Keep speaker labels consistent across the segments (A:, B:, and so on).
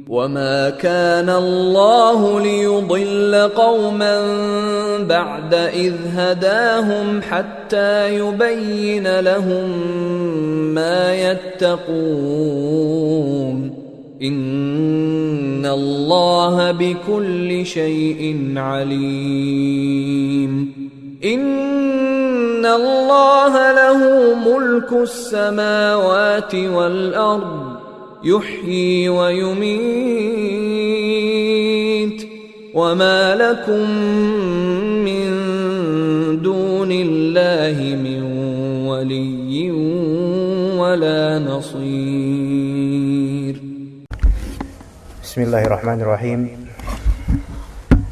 A: وما كان الله ليضل قوما بعد إذ هداهم حتى يبين لهم ما يتقون إن الله بكل شيء عليم إن الله له ملك السماوات والأرض يحيي ويميت وما لكم من دون الله من ولي ولا نصير.
B: بسم الله الرحمن الرحيم.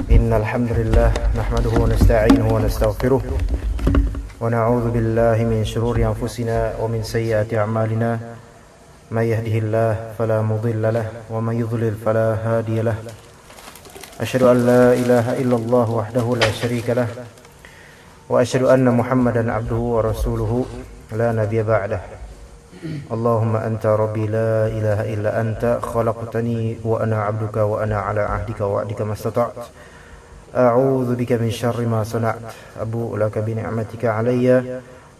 B: إن الحمد لله نحمده ونستعينه ونستغفره ونعوذ بالله من شرور أنفسنا ومن سيئات أعمالنا. من يهده الله فلا مضل له ومن يضلل فلا هادي له. أشهد أن لا إله إلا الله وحده لا شريك له وأشهد أن محمدا عبده ورسوله لا نبي بعده. اللهم أنت ربي لا إله إلا أنت خلقتني وأنا عبدك وأنا على عهدك ووعدك ما استطعت. أعوذ بك من شر ما صنعت. أبوء لك بنعمتك علي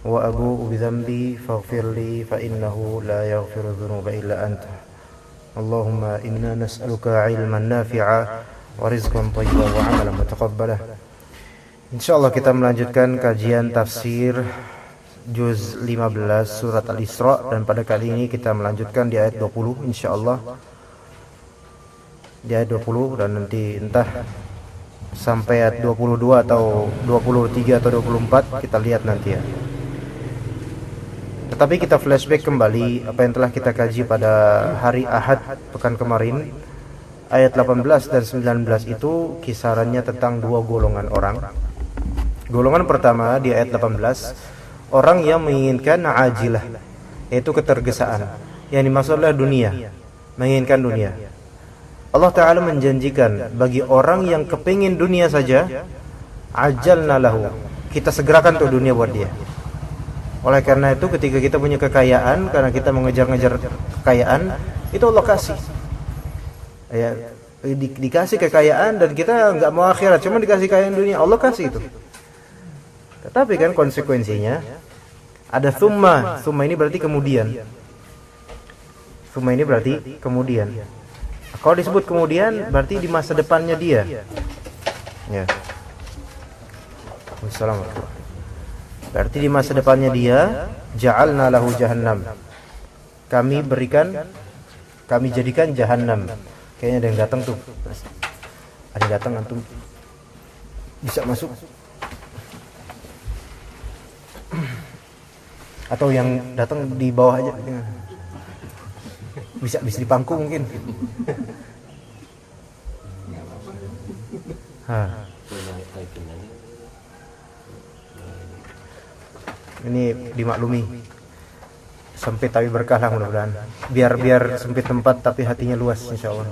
B: وأبوء بذنبي فاغفر لي فإنه لا يغفر الذنوب إلا أنت. اللهم إنا نسألك علما نافعا ورزقا طيبا وعملا متقبلا. Insyaallah kita melanjutkan kajian tafsir juz 15 surat Al-Isra, dan pada kali ini kita melanjutkan di ayat 20 insyaallah. Di ayat 20 dan nanti entah sampai ayat 22 atau 23 atau 24 kita lihat nanti ya. Tetapi kita flashback kembali apa yang telah kita kaji pada hari Ahad pekan kemarin. Ayat 18 dan 19 itu kisarannya tentang dua golongan orang. Golongan pertama di ayat 18, orang yang menginginkan ajilah, yaitu ketergesaan. Yang dimaksud adalah dunia, menginginkan dunia. Allah Ta'ala menjanjikan bagi orang yang kepingin dunia saja, ajalna lahu, kita segerakan tuh dunia buat dia. Oleh karena itu ketika kita punya kekayaan, karena kita mengejar-ngejar kekayaan, itu Allah kasih. Ya, dikasih kekayaan dan kita nggak mau akhirat, cuma dikasih kekayaan dunia, Allah kasih itu. Tetapi kan konsekuensinya ada thumma. Thumma ini berarti kemudian. Thumma ini berarti kemudian. Kalau disebut kemudian berarti di masa depannya dia. Ya. Wassalamualaikum. Berarti di masa depannya dia, ja'alna lahu jahannam. Kami jadikan jahannam. Kayaknya ada yang datang tuh. Ada yang datang, antum bisa masuk. Atau yang datang di bawah aja. Bisa di pangku mungkin. Ini dimaklumi, sempit tapi berkah lah mudah-mudahan. Biar sempit tempat tapi hatinya luas insyaallah.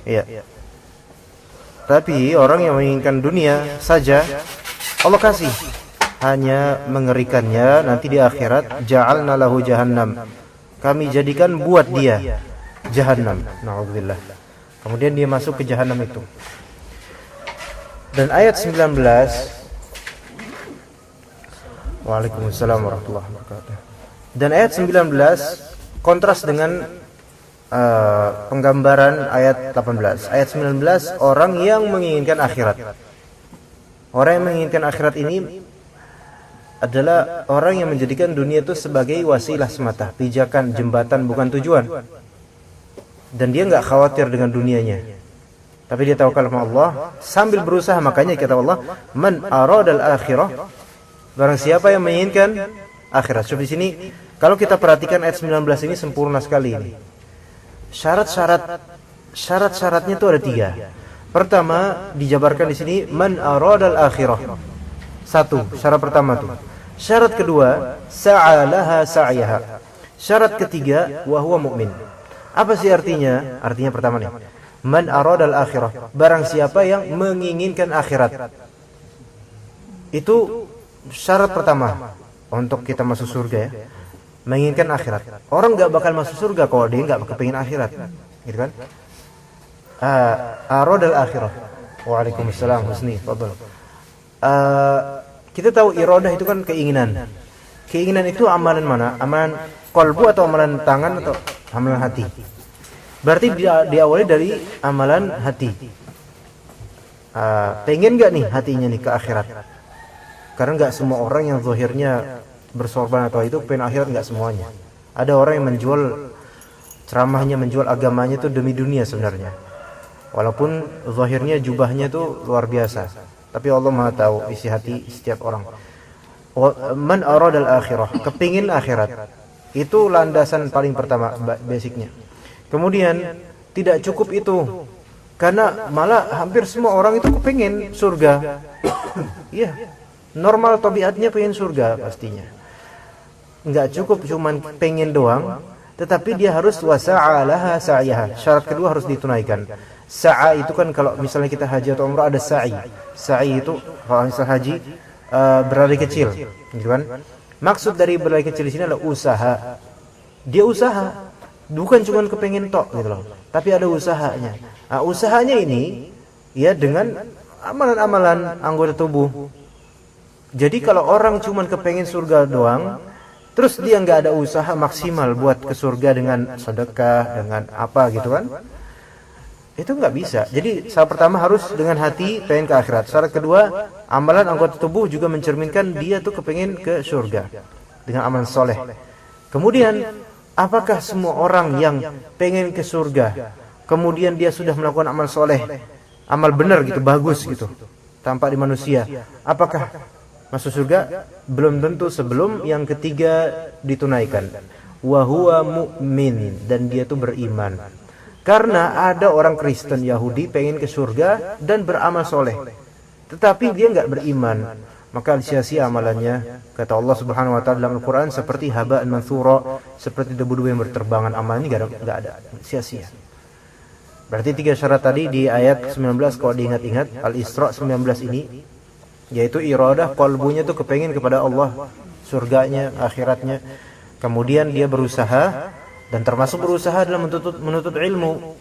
B: Iya. Tapi orang yang menginginkan dunia saja Allah kasih, hanya mengerikannya nanti di akhirat, ja'alna lahu jahannam, kami jadikan buat dia jahannam. Na'udzubillah. Kemudian dia masuk ke jahannam itu. Dan ayat 19, Waalaikumsalam warahmatullahi wabarakatuh. Dan ayat 19 kontras dengan penggambaran ayat 18. Ayat 19, orang yang menginginkan akhirat. Orang yang menginginkan akhirat ini adalah orang yang menjadikan dunia itu sebagai wasilah semata, pijakan, jembatan, bukan tujuan. Dan dia enggak khawatir dengan dunianya, tapi dia tawakal sama Allah sambil berusaha. Makanya kata Allah, man aradal akhirah, barang siapa yang menginginkan akhirat. Coba di sini kalau kita perhatikan ayat 19 ini sempurna sekali ini. Syarat-syaratnya itu ada 3. Pertama dijabarkan di sini, man aradal akhirah. 1, syarat pertama tuh. Syarat kedua, sa'alaha sa'yaha. Syarat ketiga, wa huwa mu'min. Apa sih artinya? Artinya pertama nih, man aradal akhirah, barang siapa yang menginginkan akhirat. Itu syarat pertama untuk kita masuk surga ya. menginginkan akhirat. Orang nggak bakal masuk surga kalau dia nggak kepingin akhirat, gitu kan? Aradal akhirah. Waalaikumsalam Husni, fadhal. Kita tahu iradah itu kan keinginan. Keinginan itu amalan mana? Amalan qalbu atau amalan tangan atau amalan hati? Berarti diawali dari amalan hati. Pengen nggak nih hatinya nih ke akhirat? Karena nggak semua orang yang zahirnya bersorban atau itu pengen akhirat, nggak semuanya. Ada orang yang menjual ceramahnya, menjual agamanya itu demi dunia sebenarnya. Walaupun zahirnya jubahnya itu luar biasa, tapi Allah Maha tahu isi hati setiap orang. Man aradal akhirah, kepingin akhirat. Itu landasan paling pertama, basicnya. Kemudian tidak cukup itu, karena malah hampir semua orang itu kepingin surga. Iya, normal tabiatnya pengen surga pastinya. Enggak cukup cuman pengen doang, tetapi dia harus wasa'a laha sa'yaha. Syarat kedua harus ditunaikan. Sa'a itu kan kalau misalnya kita haji atau umrah ada sa'i. Sa'i itu kalau misal haji berlari kecil, gitu kan? Maksud dari berlari kecil di sini adalah usaha. Dia usaha, bukan cuman kepengen tok gitu loh, tapi ada usahanya. Nah, usahanya ini ya dengan amalan-amalan anggota tubuh. Jadi kalau orang cuman kepengen surga doang, terus dia nggak ada usaha maksimal buat ke surga dengan sedekah, dengan apa gitu kan, itu nggak bisa. Jadi syarat pertama harus dengan hati pengen ke akhirat. Syarat kedua, amalan anggota tubuh juga mencerminkan dia tuh kepengen ke surga dengan amalan soleh. Kemudian apakah semua orang yang pengen ke surga kemudian dia sudah melakukan amal soleh, amal benar gitu, bagus gitu, tampak di manusia, apakah masuk surga? Belum tentu sebelum yang ketiga ditunaikan. Wa huwa mu'min, dan dia tuh beriman. Karena ada orang Kristen Yahudi pengen ke surga dan beramal soleh, tetapi dia nggak beriman, maka sia-sia amalannya. Kata Allah Subhanahu Wa Taala dalam Al-Quran, seperti haba'an mansura, seperti debu-debu yang berterbangan, amalnya nggak ada, sia-sia. Berarti 3 syarat tadi di ayat 19 kalau diingat-ingat, Al-Isra 19 ini, yaitu iradah, qalbunya tuh kepengen kepada Allah, surganya, akhiratnya. Kemudian dia berusaha, dan termasuk berusaha dalam menuntut ilmu.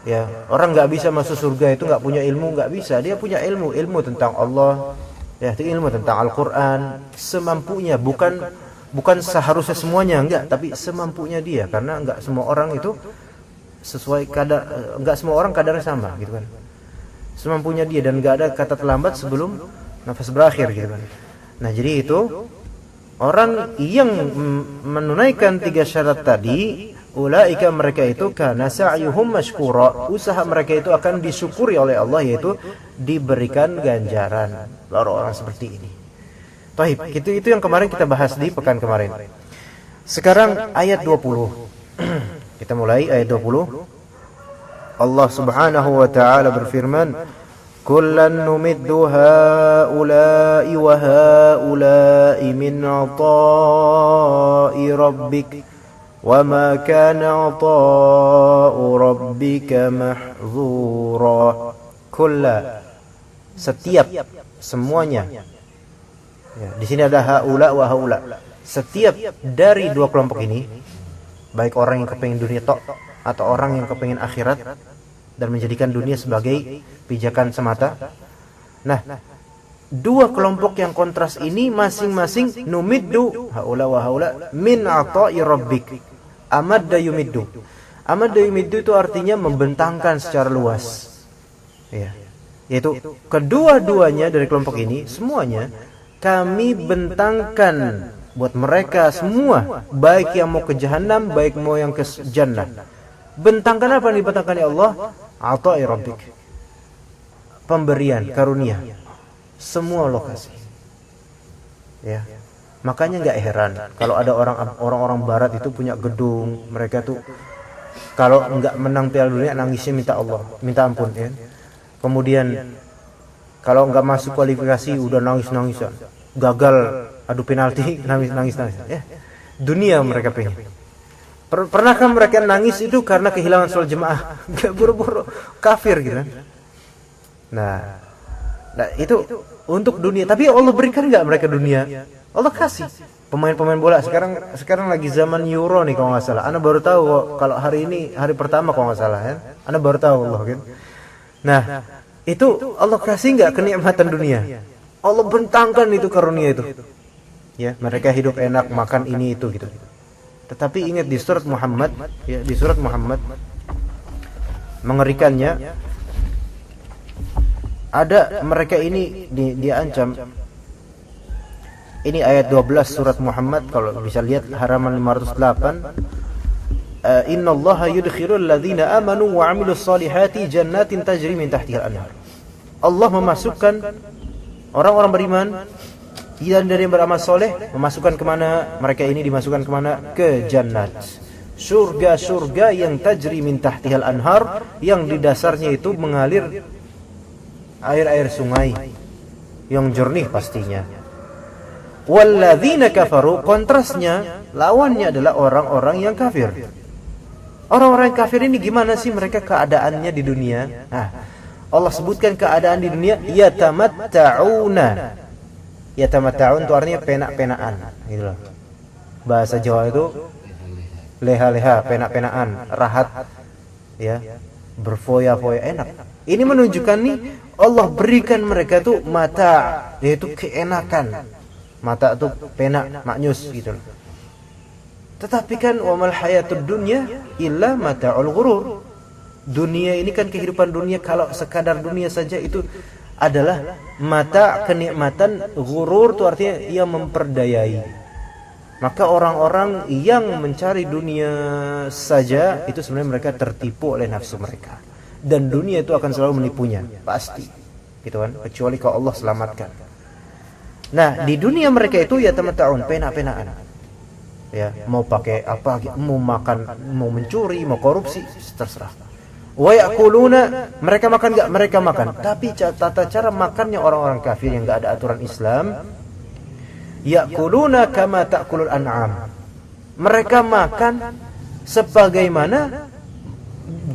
B: Ya, orang nggak bisa masuk surga itu nggak punya ilmu, nggak bisa. Dia punya ilmu tentang Allah, ya, ilmu tentang Al-Quran, semampunya, bukan seharusnya semuanya, enggak, tapi semampunya dia, karena nggak semua orang itu sesuai kadar, nggak semua orang kadarnya sama, gitu kan. Semampunya dia, dan nggak ada kata terlambat sebelum nafas berakhir, gitu kan. Nah, jadi itu orang yang menunaikan 3 syarat tadi, ulaika, mereka itu kana sa'yuhum mashkura, usaha mereka itu akan disyukuri oleh Allah, yaitu diberikan ganjaran. Orang-orang seperti ini. Taib, itu yang kemarin kita bahas di pekan kemarin. Sekarang ayat 20. Kita mulai ayat 20. Allah Subhanahu wa taala berfirman, kullan numiddu haula'i wa haula'i min 'ata'i rabbik wa ma kana 'ata'u rabbika mahdzura. Kulla, setiap, semuanya. Ya, di sini ada haula wa haula. Setiap dari dua kelompok ini, baik orang yang kepengen dunia tok atau orang yang kepengen akhirat dan menjadikan dunia sebagai pijakan semata. Nah, dua kelompok yang kontras ini masing-masing numiddu haula wa haula min 'ata'i rabbik. Amadda yumiddu. Amadda yumiddu itu artinya membentangkan secara luas. Ya. Yaitu kedua-duanya dari kelompok ini semuanya kami bentangkan buat mereka semua, baik yang mau ke jahanam, baik mau yang ke jannah. Bentangkan apa yang dibentangkan oleh Allah? 'Ata'i rabbik. Pemberian, karunia. Semua lokasi. Ya. Makanya enggak heran kalau ada orang-orang barat itu punya gedung, mereka tuh kalau enggak menang Piala Dunia nangisnya minta Allah, minta ampun, ya. Kemudian kalau enggak masuk kualifikasi udah nangis-nangisan. Gagal adu penalti nangis. Ya. Dunia mereka pengen. Pernahkah mereka nangis itu karena kehilangan sholat jemaah? Enggak, buru-buru kafir gitu kan. Nah, itu untuk dunia. Tapi Allah berikan enggak mereka dunia? Allah kasih. pemain-pemain bola sekarang lagi zaman Euro nih kalau nggak salah. Ana baru tahu kok kalau hari ini hari pertama kalau nggak salah ya. Ana baru tahu Allah kan. Nah, itu Allah kasih nggak kenikmatan dunia? Allah bentangkan itu karunia itu. Ya, mereka hidup enak, makan ini itu gitu. Tetapi ingat di surat Muhammad, ya, di surat Muhammad mengerikannya ada mereka ini diancam. Ini ayat 12 surat Muhammad, kalau bisa lihat halaman 508. Innallaha yudkhilul ladzina amanu wa 'amilus solihati jannatin tajri min tahtiha al-anhar. Allah memasukkan orang-orang beriman dan dari yang beramal soleh, memasukkan kemana? Mereka ini dimasukkan kemana? Ke jannat, surga-surga yang tajri min tahtihal anhar, yang di dasarnya itu mengalir air-air sungai yang jernih pastinya. Walladzina kafaru, kontrasnya, lawannya adalah orang-orang yang kafir. Orang-orang yang kafir ini gimana sih mereka keadaannya di dunia? Nah, Allah sebutkan keadaan di dunia, yatamatta'una. Yatamatta'un itu artinya penak-penaan, gitu loh. Bahasa Jawa itu leha-leha, penak-penaan, rahat, ya, berfoya-foya, enak. Ini menunjukkan nih Allah berikan mereka tuh mata, yaitu keenakan. Mata tuh penak, maknyus gitu loh. Tetapi kan wamal hayatud dunya illa mata'ul ghurur. Dunia ini kan kehidupan dunia, kalau sekadar dunia saja itu adalah mata kenikmatan, ghurur itu artinya yang memperdayai. Maka orang-orang yang mencari dunia saja itu sebenarnya mereka tertipu oleh nafsu mereka. Dan dunia itu akan selalu menipunya, pasti. Gitu kan? Kecuali kalau Allah selamatkan. Nah, di dunia mereka itu ya teman-teman penak-penaan. Ya, mau pakai apa, mau makan, mau mencuri, mau korupsi, terserah. Wa yaquluna, mereka makan enggak? Mereka makan. Tapi tata cara makannya orang-orang kafir yang enggak ada aturan Islam, yaquluna kama ta'kulul an'am. Mereka makan sebagaimana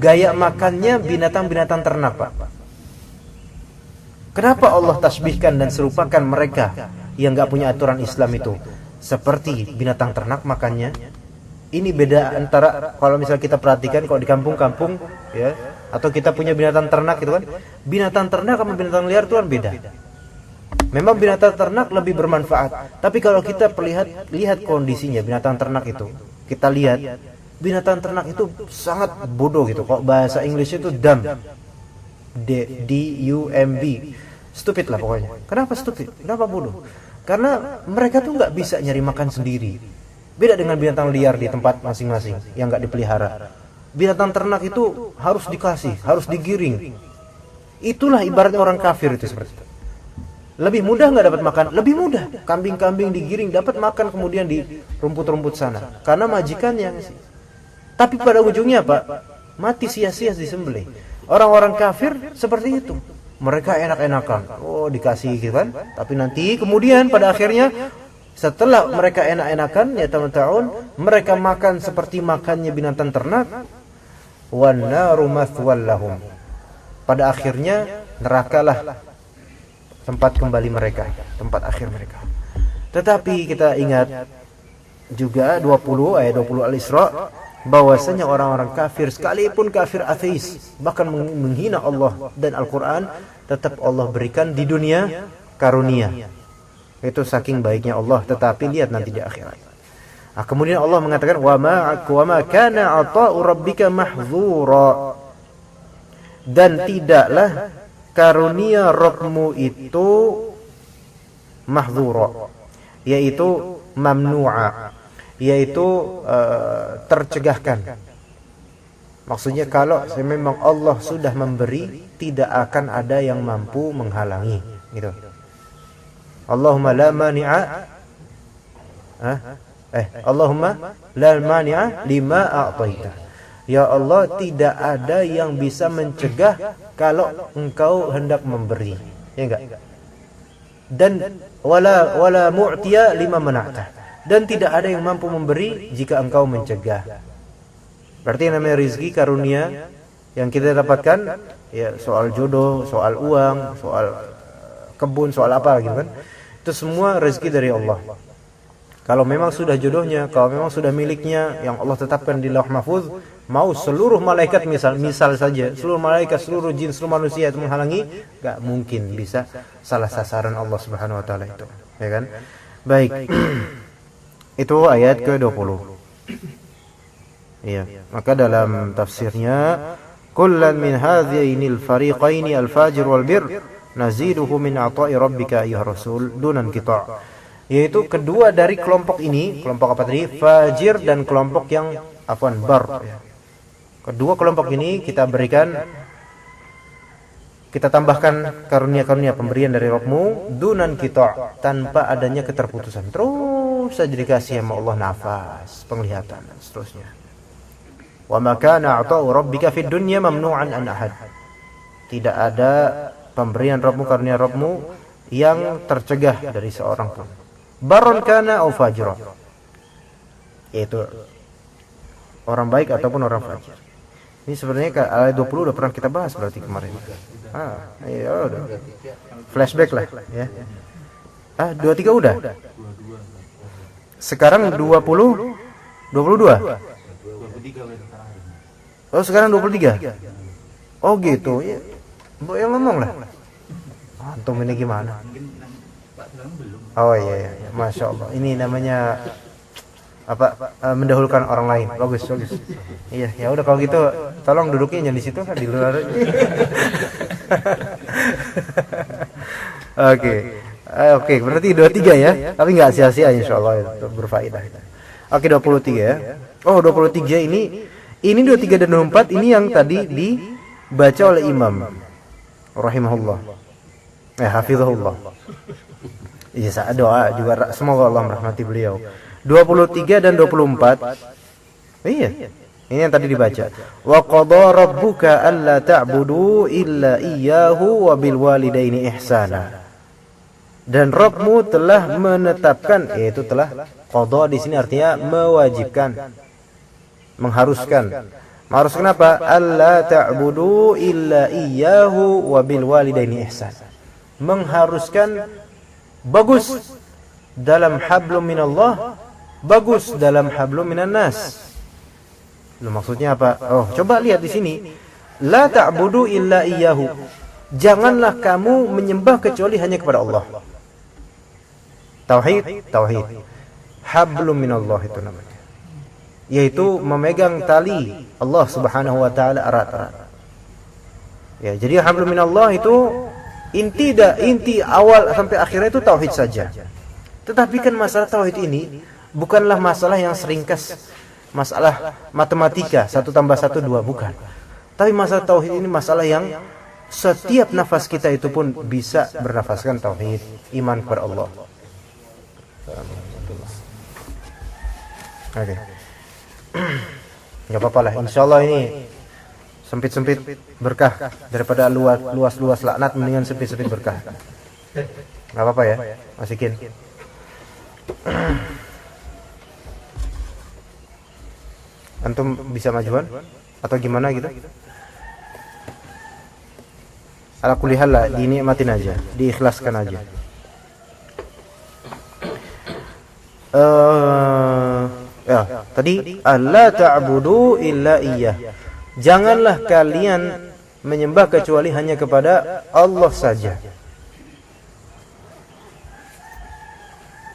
B: gaya makannya binatang-binatang ternak, Pak. Kenapa Allah tasbihkan dan serupakan mereka yang enggak punya aturan Islam itu seperti binatang ternak makannya? Ini beda antara kalau misalnya kita perhatikan kalau di kampung-kampung ya, atau kita punya binatang ternak gitu kan. Binatang ternak sama binatang liar itu kan beda. Memang binatang ternak lebih bermanfaat, tapi kalau kita lihat kondisinya binatang ternak itu, kita lihat binatang ternak itu sangat bodoh gitu. Kalau bahasa Inggris itu dumb. D-U-M-B. Stupid lah pokoknya. Kenapa stupid? Kenapa bodoh? Karena mereka tuh nggak bisa nyari makan sendiri. Beda dengan binatang liar di tempat masing-masing yang nggak dipelihara. Binatang ternak itu harus dikasih, harus digiring. Itulah ibaratnya orang kafir itu seperti itu. Lebih mudah nggak dapat makan? Lebih mudah. Kambing-kambing digiring dapat makan kemudian di rumput-rumput sana. Karena majikannya. Tapi pada ujungnya Pak, mati sia-sia disembelih. Orang-orang kafir seperti itu. Mereka enak-enakan, oh dikasih gitu kan. Tapi nanti kemudian pada akhirnya setelah mereka enak-enakan ya teman-teman, mereka makan seperti makannya binatang ternak. Wan naru mathwal lahum. Pada akhirnya nerakalah tempat kembali mereka, tempat akhir mereka. Tetapi kita ingat juga 20 ayat 20 Al-Isra, bahwasanya orang-orang kafir sekalipun kafir ateis bahkan menghina Allah dan Al-Qur'an, tetap Allah berikan di dunia karunia. Itu saking baiknya Allah. Tetapi lihat nanti di akhirat. Nah, kemudian Allah mengatakan wa ma kana 'ata'u rabbika mahdzura. Dan tidaklah karunia Rabbmu itu mahdzura, yaitu mamnu'a, yaitu tercegahkan. Maksudnya kalau memang Allah sudah memberi, tidak akan ada yang mampu menghalangi gitu. Allahumma la mani'a Allahumma la mani'a lima a'taita. Ya Allah, tidak ada yang bisa mencegah kalau Engkau hendak memberi, ya enggak? Dan wala mu'tiya lima mana'ta. Dan tidak ada yang mampu memberi jika Engkau mencegah. Berarti yang namanya rezeki karunia yang kita dapatkan ya, soal jodoh, soal uang, soal kebun, soal apa gitu kan, itu semua rezeki dari Allah. Kalau memang sudah jodohnya, kalau memang sudah miliknya yang Allah tetapkan di Lauh Mahfuz, mau seluruh malaikat misal saja, seluruh malaikat, seluruh jin, seluruh manusia itu menghalangi, enggak mungkin bisa salah sasaran Allah Subhanahu wa taala itu. Ya kan? Baik. Itu ayat ke-20. Iya, maka dalam tafsirnya kullan min hadzainil fariqaini al-fajir wal bir naziduhu min ata'i rabbika ayyuhar rasul dunan qita'. Yaitu kedua dari kelompok ini, kelompok apa tadi? Fajir dan kelompok yang bar. Kedua kelompok ini kita berikan, kita tambahkan karunia-karunia pemberian dari Rabbmu dunan kita, tanpa adanya keterputusan. Terus saja dikasih sama Allah nafas, penglihatan dan seterusnya. Wa ma kana ata'u rabbika fid dunya mamnu'an an ahad. Tidak ada pemberian Rabbmu, karunia Rabbmu yang tercegah dari seorang pun. Baron kana au fajra, yaitu orang baik ataupun orang fajir. Ini sebenarnya ayat 20 udah pernah kita bahas berarti kemarin. Iya udah. Flashback lah ya. 23 udah. Sekarang 22. Oh, sekarang 23. Oh gitu. Ya. Mbok yang ngomong lah. Antum ini gimana? Oh iya, Masya Allah. Ini namanya apa? Mendahulukan orang lain. Bagus. Iya, ya udah kalau gitu, tolong duduknya jangan di situ, di luar. Oke, berarti 23 ya. Tapi nggak sia-sia insyaallah, itu berfaedah. Oke, 23 ya. Oh, 23 ini 23 dan 24 ini yang tadi dibaca oleh Imam rahimahullah. Hafizahullah. Iya, doa juga semoga Allah merahmati beliau. 23 dan 24. Iya. Ini yang tadi dibaca. Wa qada rabbuka alla ta'budu illa iyyahu wa bil walidaini ihsana. Dan Rabbmu telah menetapkan, yaitu telah qada di sini artinya mewajibkan, mengharuskan. Mengharuskan apa? Alla ta'budu illa iyyahu wa bil walidaini ihsana. Mengharuskan bagus dalam hablum minallah, bagus dalam hablum minan nas. Maksudnya apa? Oh, coba lihat di sini. La ta'budu illa iyyahu. Janganlah kamu menyembah kecuali hanya kepada Allah. Tauhid. Hablum minallah itu namanya. Yaitu memegang tali Allah Subhanahu wa taala erat-erat. Ya, jadi hablum minallah itu inti awal sampai akhirnya itu tauhid saja. Tetapi kan masalah tauhid ini bukanlah masalah yang seringkas masalah matematika 1 tambah 1 2, bukan. Tapi masalah tauhid ini masalah yang setiap nafas kita itu pun bisa bernafaskan tauhid, iman kepada Allah. Oke. Enggak apa-apa lah, insyaallah ini sempit-sempit berkah daripada luas-luas laknat, mendingan sempit-sempit berkah. Enggak apa-apa ya, masukin. Antum bisa majuan atau gimana gitu? Ala kulli hal lah, dinikmatin aja, diikhlaskan aja. Tadi alla ta'budu illa iyyah. Janganlah kalian menyembah kecuali hanya kepada Allah saja.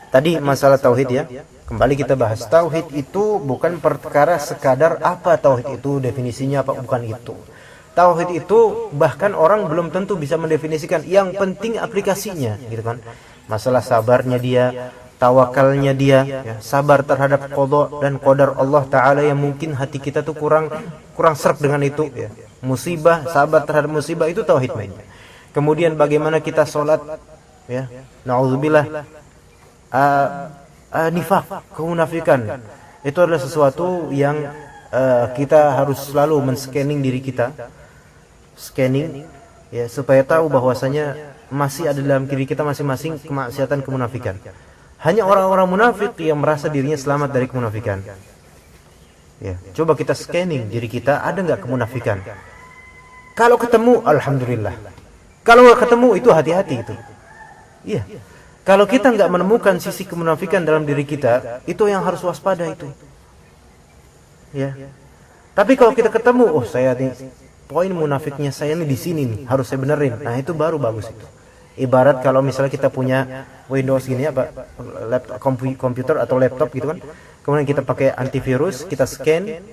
B: Tadi masalah tauhid ya. Kembali kita bahas, tauhid itu bukan perkara sekadar apa tauhid itu, definisinya apa, bukan itu. Tauhid itu bahkan orang belum tentu bisa mendefinisikan. Yang penting aplikasinya, gitu kan. Masalah sabarnya dia, tawakalnya dia, ya, sabar terhadap qada dan qadar Allah Ta'ala yang mungkin hati kita tuh kurang serap dengan itu, ya. Musibah, sabar terhadap musibah itu tauhid mainnya. Kemudian bagaimana kita sholat, ya, na'udzubillah, nifaq, kemunafikan, itu adalah sesuatu yang kita harus selalu men-scanning diri kita, scanning, ya, supaya tahu bahwasanya masih ada dalam diri kita masing-masing kemaksiatan, kemunafikan. Hanya orang-orang munafik yang merasa dirinya selamat dari kemunafikan. Ya, coba kita scanning diri kita, ada nggak kemunafikan? Kalau ketemu, alhamdulillah. Kalau nggak ketemu, itu hati-hati itu. Iya. Kalau kita nggak menemukan sisi kemunafikan dalam diri kita, itu yang harus waspada itu. Ya. Tapi kalau kita ketemu, oh saya nih poin munafiknya saya nih di sini nih, harus saya benerin. Nah, itu baru bagus itu. Ibarat kalau misalnya kita punya Windows gini apa, laptop, komputer atau laptop gitu kan. Kemudian kita pakai antivirus, kita scan,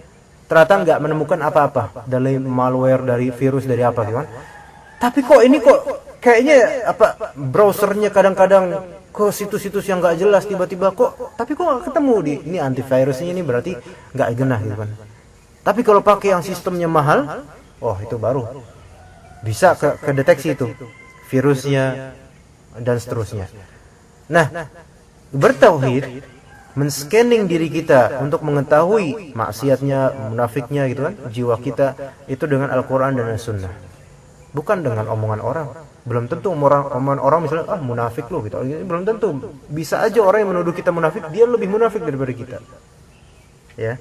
B: ternyata nggak menemukan apa-apa dari malware, dari virus, dari apa gitu kan. Tapi kok ini kok kayaknya apa browsernya kadang-kadang kok situs-situs yang nggak jelas tiba-tiba kok, tapi kok nggak ketemu di ini antivirusnya, ini berarti nggak genah gitu kan. Tapi kalau pakai yang sistemnya mahal, oh itu baru bisa kedeteksi itu virusnya dan seterusnya. Nah, bertauhid men-scanning diri kita untuk mengetahui maksiatnya, munafiknya gitu kan, jiwa kita itu dengan Al-Quran dan As-Sunnah, bukan dengan omongan orang. Belum tentu omongan orang misalnya munafik lo gitu, belum tentu. Bisa aja orang yang menuduh kita munafik, dia lebih munafik daripada kita. Ya.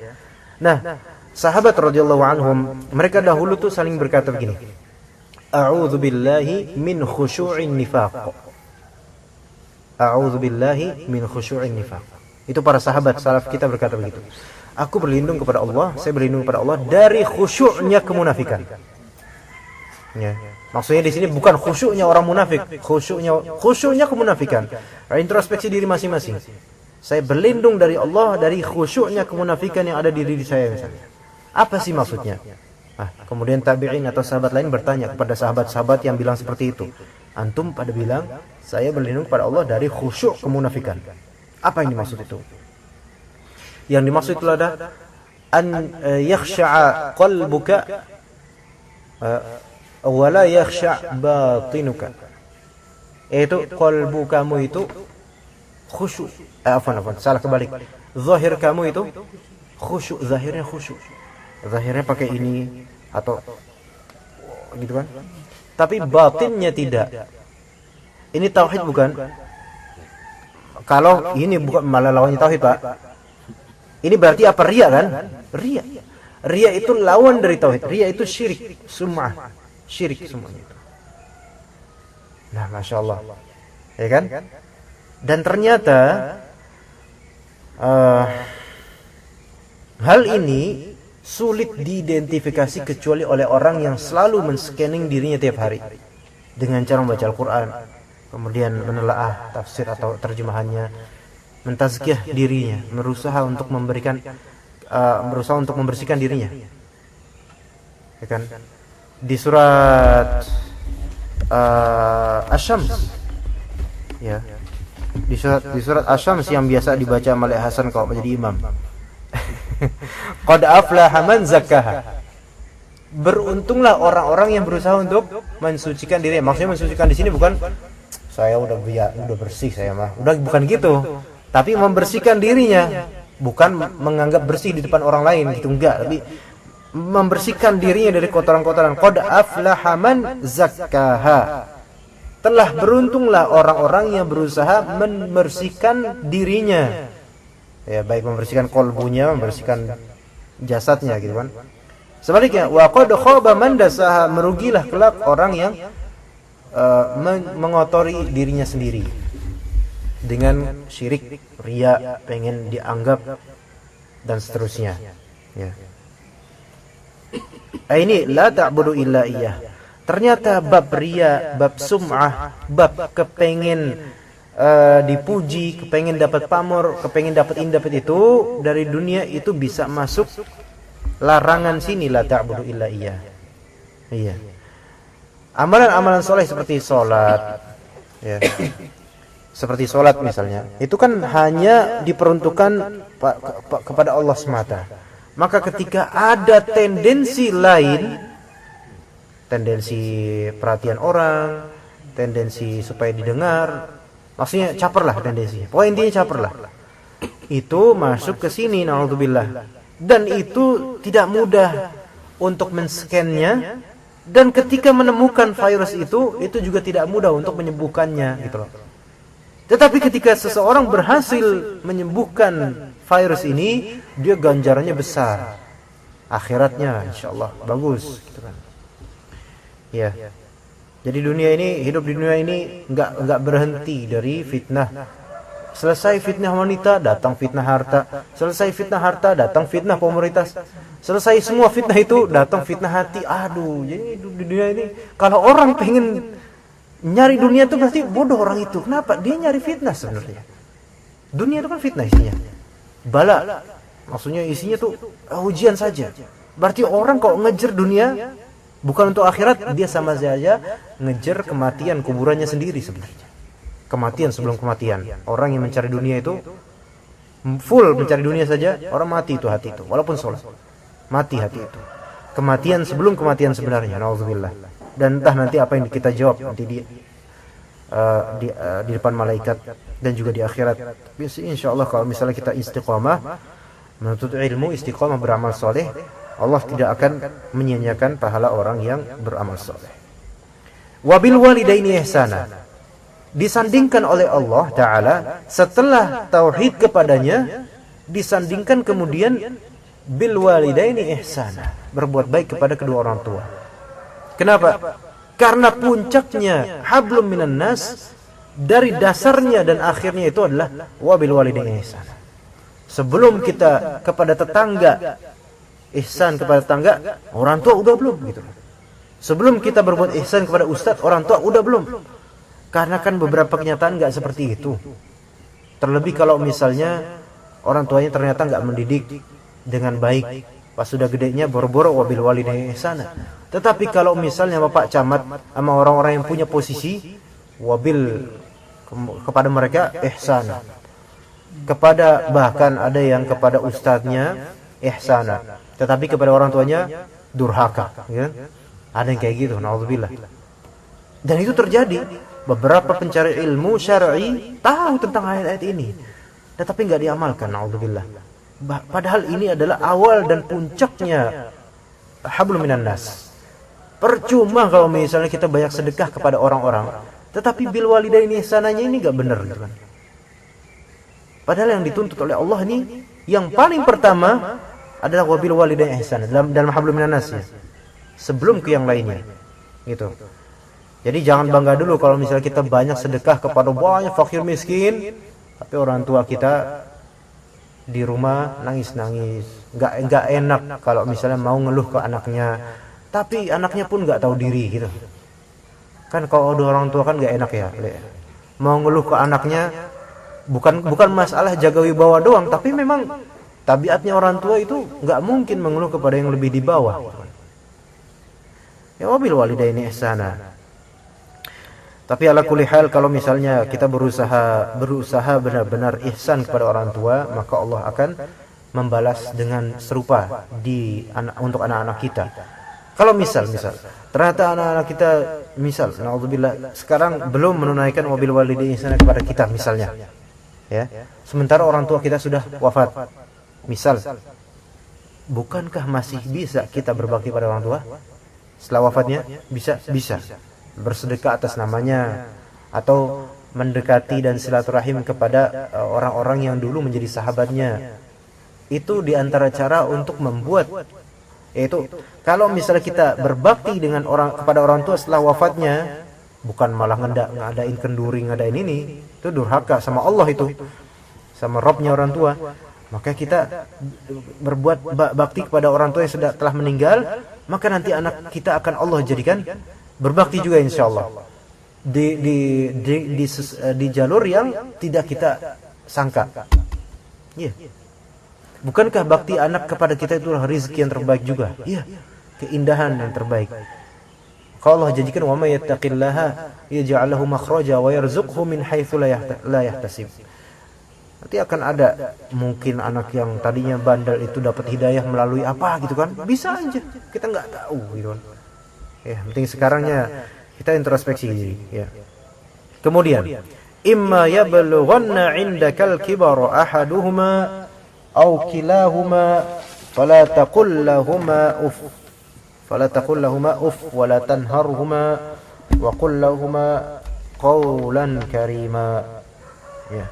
B: Nah, sahabat radhiyallahu anhum, mereka dahulu tuh saling berkata begini, a'udzu billahi min khusyu'in nifaq. A'udzu billahi min khusyu'in nifaq. Itu para sahabat salaf kita berkata begitu. Aku berlindung kepada Allah, saya berlindung kepada Allah dari khusyuknya kemunafikan. Ya. Maksudnya di sini bukan khusyuknya orang munafik, khusyuknya kemunafikan. Introspeksi diri masing-masing. Saya berlindung dari Allah dari khusyuknya kemunafikan yang ada di diri saya misalnya. Apa sih maksudnya? Kemudian tabi'in atau sahabat lain bertanya kepada sahabat-sahabat yang bilang seperti itu. Antum pada bilang, saya berlindung kepada Allah dari khusyuk kemunafikan. Apa yang dimaksud itu? Yang dimaksud itu adalah an yakhsha'a qalbuka wa la yakhsha' batinuka. Yaitu qalbu kamu itu khusyuk. Salah kebalik. Zahir kamu itu khusyuk, zahirnya khusyuk. Zahirnya pakai ini atau gitu kan. Tapi batinnya tidak. Ini tauhid bukan? Kalau ini bukan malah lawannya tauhid, Pak. Ini berarti apa? Riya kan? Riya. Riya itu lawan dari tauhid. Riya itu syirik, sum'ah. Syirik semuanya itu. Nah, Masya Allah. Ya kan? Dan ternyata hal ini sulit diidentifikasi kecuali oleh orang yang selalu men-scanning dirinya tiap hari dengan cara membaca Al-Quran, kemudian menelaah tafsir atau terjemahannya, mentazkiyah dirinya, berusaha untuk membersihkan dirinya. Ya kan? Di surat Asy-Syams, ya, di surat Asy-Syams yang biasa dibaca Malik Hasan kalau menjadi imam. Qad aflaha man zakkaha. Beruntunglah orang-orang yang berusaha untuk mensucikan diri. Maksudnya mensucikan di sini bukan saya udah bersih saya mah. Udah bukan gitu. Tapi membersihkan dirinya, bukan menganggap bersih di depan orang lain gitu, enggak, tapi membersihkan dirinya dari kotoran-kotoran. Qad aflaha man zakkaha. Telah beruntunglah orang-orang yang berusaha membersihkan dirinya. Ya, baik membersihkan kolbunya, membersihkan jasadnya gitu kan. Sebaliknya, wa qad khaba man dasaha, merugilah kelak orang yang mengotori dirinya sendiri dengan syirik, riya, pengen dianggap dan seterusnya. Ya. Ini la ta'budu illa iyyah. Ternyata bab riya, bab sum'ah, bab kepengen dipuji, kepengen dapat pamor, kepengen dapat ini dapat itu dari dunia, itu bisa masuk larangan sini, la ta'budu illa iyyah. Iya. Amalan-amalan soleh seperti sholat, ya. Seperti sholat misalnya, itu kan hanya diperuntukkan kepada Allah semata. Maka ketika ada tendensi lain, tendensi perhatian orang, tendensi supaya didengar, maksudnya caperlah tendensinya. Pokoknya intinya caperlah. Itu masuk ke sini, naudzubillah. Dan itu tidak mudah untuk men-scan-nya, dan ketika menemukan virus itu juga tidak mudah untuk menyembuhkannya gitu loh. Tetapi ketika seseorang berhasil menyembuhkan virus ini, dia ganjarannya besar. Akhiratnya insyaallah bagus gitu kan. Ya. Jadi hidup di dunia ini enggak berhenti dari fitnah. Selesai fitnah wanita, datang fitnah harta. Selesai fitnah harta, datang fitnah komoditas. Selesai semua fitnah itu, datang fitnah hati. Aduh, jadi di dunia ini kalau orang pengen nyari dunia itu berarti bodoh orang itu. Kenapa? Dia nyari fitnah sebenarnya. Dunia itu kan fitnah isinya. Bala. Maksudnya isinya tuh ujian saja. Berarti orang kalau ngejar dunia bukan untuk akhirat, dia sama saja ngejar kematian kuburannya sendiri sebenarnya. Kematian sebelum kematian. Orang yang mencari dunia itu full mencari dunia saja, orang mati itu hati itu, walaupun sholat. Mati hati itu. Kematian sebelum kematian sebenarnya, nauzubillah. Dan entah nanti apa yang kita jawab nanti di depan malaikat dan juga di akhirat. Insyaallah kalau misalnya kita istiqamah menuntut ilmu, istiqamah beramal soleh, Allah tidak akan menyia-nyiakan pahala orang yang beramal soleh. Wabil walidaini ihsana. Disandingkan oleh Allah Ta'ala setelah tauhid kepadanya, disandingkan kemudian bil walidaini ihsana, berbuat baik kepada kedua orang tua. Kenapa? Karena puncaknya hablum minan nas, dari dasarnya dan akhirnya itu adalah wabil walidaini ihsana. Sebelum kita kepada tetangga, ihsan kepada tetangga, orang tua udah belum gitu. Sebelum kita berbuat ihsan kepada ustadz, orang tua udah belum. Karena kan beberapa kenyataan nggak seperti itu. Terlebih kalau misalnya orang tuanya ternyata nggak mendidik dengan baik, pas sudah gedenya boro-boro wabil walidaini ihsana. Tetapi kalau misalnya bapak camat sama orang-orang yang punya posisi, wabil kepada mereka ihsana. Kepada bahkan ada yang kepada ustadznya ihsana, tetapi kepada orang tuanya durhaka, ya. Ada yang kayak gitu, naudzubillah. Dan itu terjadi. Beberapa pencari ilmu syar'i tahu tentang ayat-ayat ini, tetapi nggak diamalkan, naudzubillah. Padahal ini adalah awal dan puncaknya hablum minan nas. Percuma kalau misalnya kita banyak sedekah kepada orang-orang, tetapi bil walidaini ihsananya ini nggak benar, gitu kan. Padahal yang dituntut oleh Allah ini yang paling pertama adalah wabil walidaini ihsana dalam hablum minan nas, ya. Sebelum ke yang lainnya, gitu. Jadi jangan bangga dulu kalau misalnya kita banyak sedekah kepada banyak fakir miskin, tapi orang tua kita di rumah nangis-nangis, nggak enak kalau misalnya mau ngeluh ke anaknya, tapi anaknya pun nggak tahu diri, gitu. Kan kalau ada orang tua kan nggak enak ya, mau ngeluh ke anaknya, bukan masalah jaga wibawa doang, tapi memang tabiatnya orang tua itu nggak mungkin mengeluh kepada yang lebih di bawah. Ya wabil walidaini ihsana. Tapi ala kulli hal, kalau misalnya kita berusaha benar-benar ihsan kepada orang tua, maka Allah akan membalas dengan serupa untuk anak-anak kita. Kalau misal ternyata anak-anak kita naudzubillah sekarang belum menunaikan wabil walidaini ihsana kepada kita misalnya, ya. Sementara orang tua kita sudah wafat. Misal, bukankah masih bisa kita berbakti pada orang tua setelah wafatnya? Bisa. Bersedekah atas namanya, atau mendekati dan silaturahim kepada orang-orang yang dulu menjadi sahabatnya. Itu diantara cara untuk membuat, yaitu kalau misalnya kita berbakti kepada orang tua setelah wafatnya, bukan malah ngadain kenduri, ngadain ini, itu durhaka sama Allah, itu sama Robnya orang tua. Maka kita berbuat bakti kepada orang tua yang telah meninggal, maka nanti anak kita akan Allah jadikan berbakti juga insyaallah di jalur yang tidak kita sangka. Iya. Bukankah bakti anak kepada kita itu rezeki yang terbaik juga? Iya. Keindahan yang terbaik. Kalau Allah jadikan wa may yattaqillaha yaj'al lahu makhraja wa yarzuqhu min haitsu la yahtasib. Nanti akan ada mungkin anak yang tadinya bandel itu dapat hidayah melalui apa gitu kan? Bisa aja. Kita nggak tahu gitu kan. Ya, penting sekarangnya kita introspeksi diri, ya. Kemudian, imma yablughanna 'indakal kibara ahaduhuma aw kilahuma fala taqul lahumā uff wa la tanharhuma wa qul lahumā qawlan karīmā. Ya.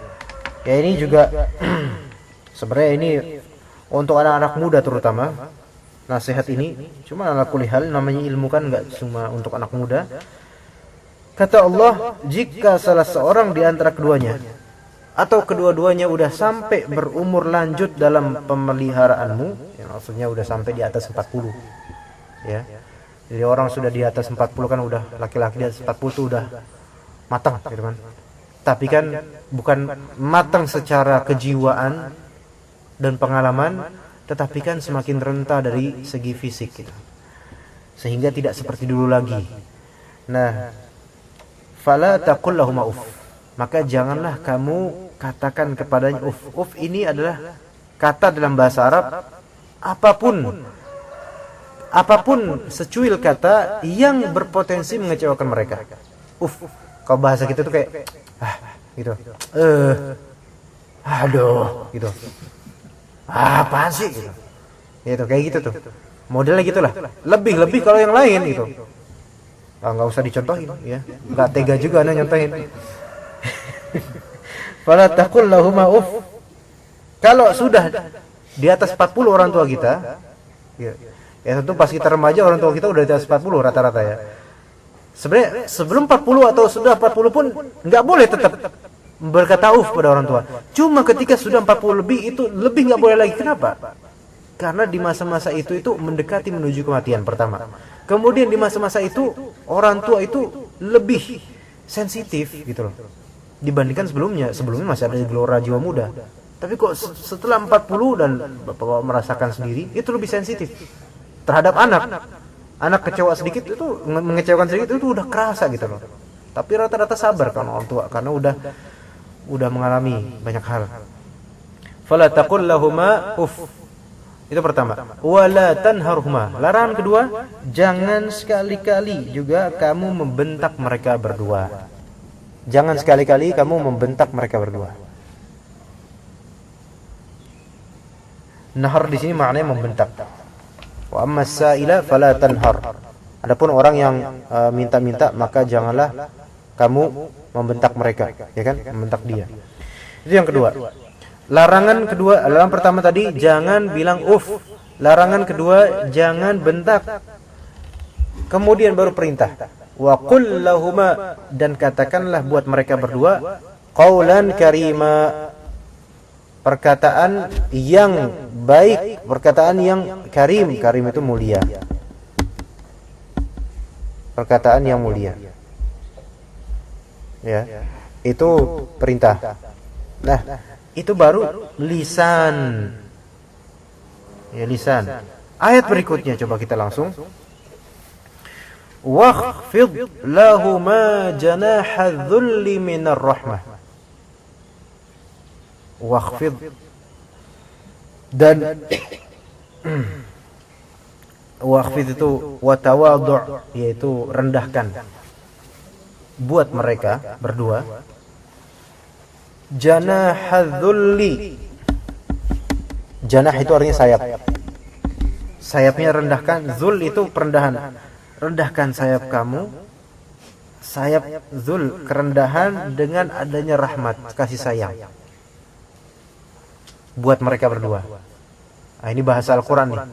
B: Ya, ini juga sebenarnya ini untuk anak-anak muda terutama. Nasihat ini cuma ala kulli hal, namanya ilmu kan enggak cuma untuk anak muda. Kata Allah, jika salah seorang di antara keduanya atau kedua-duanya udah sampai berumur lanjut dalam pemeliharaanmu, yang maksudnya udah sampai di atas 40. Ya. Jadi orang sudah di atas 40 kan udah, laki-laki di atas 40 itu udah matang gitu kan. Tapi kan bukan matang secara kejiwaan dan pengalaman, tetapi kan semakin renta dari segi fisik gitu. Sehingga tidak seperti dulu lagi. Nah, fala taqul lahum uff. Maka janganlah kamu katakan kepadanya uff. Uff ini adalah kata dalam bahasa Arab apapun secuil kata yang berpotensi mengecewakan mereka. Uff. Kalau bahasa kita tuh kayak gitu. Aduh, gitu. Apaan sih gitu. Gitu kayak gitu tuh. Modelnya gitulah. Lebih kalau yang lain gitu. Enggak usah dicontohin ya. Enggak tega juga ana nyontohin. Fala taqul lahum uff. Kalau sudah di atas 40 orang tua kita, ya tentu pas kita remaja orang tua kita udah di atas 40 rata-rata ya. Sebenarnya sebelum 40 atau sudah 40 pun nggak boleh tetap berkata uff pada orang tua. Cuma ketika sudah 40 lebih itu lebih nggak boleh lagi. Kenapa? Karena di masa-masa itu mendekati menuju kematian pertama. Kemudian di masa-masa itu orang tua itu lebih sensitif gitu loh. Dibandingkan sebelumnya masih ada gelora jiwa muda. Tapi kok setelah 40 dan Bapak merasakan sendiri itu lebih sensitif terhadap anak. Anak kecewa sedikit itu mengecewakan sedikit itu udah kerasa gitu loh. Tapi rata-rata sabar kan orang tua karena udah mengalami banyak hal. Fala taqul lahumā uff. Itu pertama. Wala tanharhuma. Larangan kedua, jangan sekali-kali juga kamu membentak mereka berdua. Jangan sekali-kali kamu membentak mereka berdua. Nahar di sini maknanya membentak. Wa amma as-sa'ila fala tanhar. Adapun orang yang minta-minta maka janganlah kamu membentak mereka, ya kan? Membentak dia. Itu yang kedua. Larangan kedua, larangan pertama tadi jangan bilang uff. Larangan kedua jangan bentak. Kemudian baru perintah. Wa qul lahuma, dan katakanlah buat mereka berdua qaulan karima, perkataan yang baik, perkataan yang karim. Karim itu mulia. Perkataan yang mulia. Ya. Itu perintah. Nah, itu baru lisan. Ya, lisan. Ayat berikutnya coba kita langsung. Wakhfid lahuma janaha dhulli minar rahmah. Wakhfid, dan wakhfid itu watawadu', yaitu rendahkan buat mereka berdua. Janaha dhulli, janah itu artinya sayap. Sayapnya rendahkan. Zul itu perendahan. Rendahkan sayap kamu. Sayap zul, kerendahan dengan adanya rahmat, kasih sayang buat mereka berdua. Nah, ini bahasa Al-Quran nih.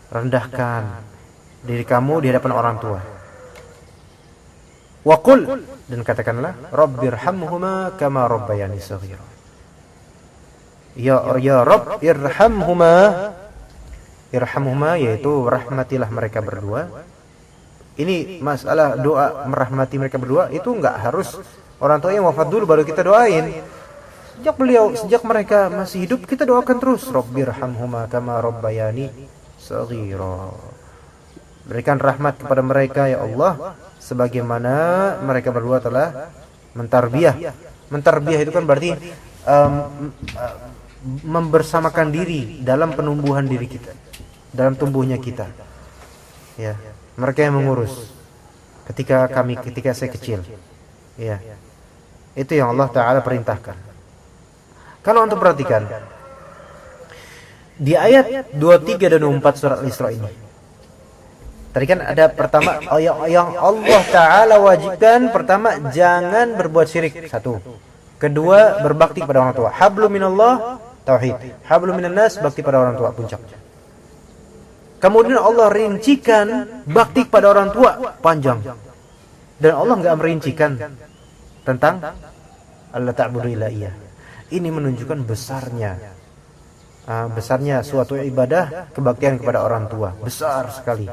B: Rendahkan diri kamu di hadapan orang tua. Wa qul, dan katakanlah Rabbirhamhuma kama rabbayani shaghira. Ya Rabb irhamhuma. Irhamhuma yaitu rahmatilah mereka berdua. Ini masalah doa merahmati mereka berdua itu enggak harus orang tua yang wafat dulu baru kita doain. Sejak mereka masih hidup kita doakan terus. Rabbirhamhuma kama rabbayani shaghira. Berikan rahmat kepada mereka ya Allah sebagaimana mereka berdua telah mentarbiyah. Mentarbiyah itu kan berarti membersamakan diri dalam penumbuhan diri kita, dalam tumbuhnya kita. Ya, mereka yang mengurus ketika saya kecil. Ya. Itu yang Allah Ta'ala perintahkan. Kalau untuk perhatikan di ayat 23 dan 24 surat Al-Isra ini. Tadi kan ada pertama yang Allah Ta'ala wajibkan, pertama jangan berbuat syirik, satu. Kedua berbakti kepada orang tua. Hablum minallah, tauhid. Hablum minan nas, bakti pada orang tua, puncak. Kemudian Allah rincikan bakti kepada orang tua, panjang. Dan Allah nggak merincikan tentang Allah ta'budu illa iya. Ini menunjukkan besarnya suatu ibadah, kebaktian kepada orang tua, besar sekali.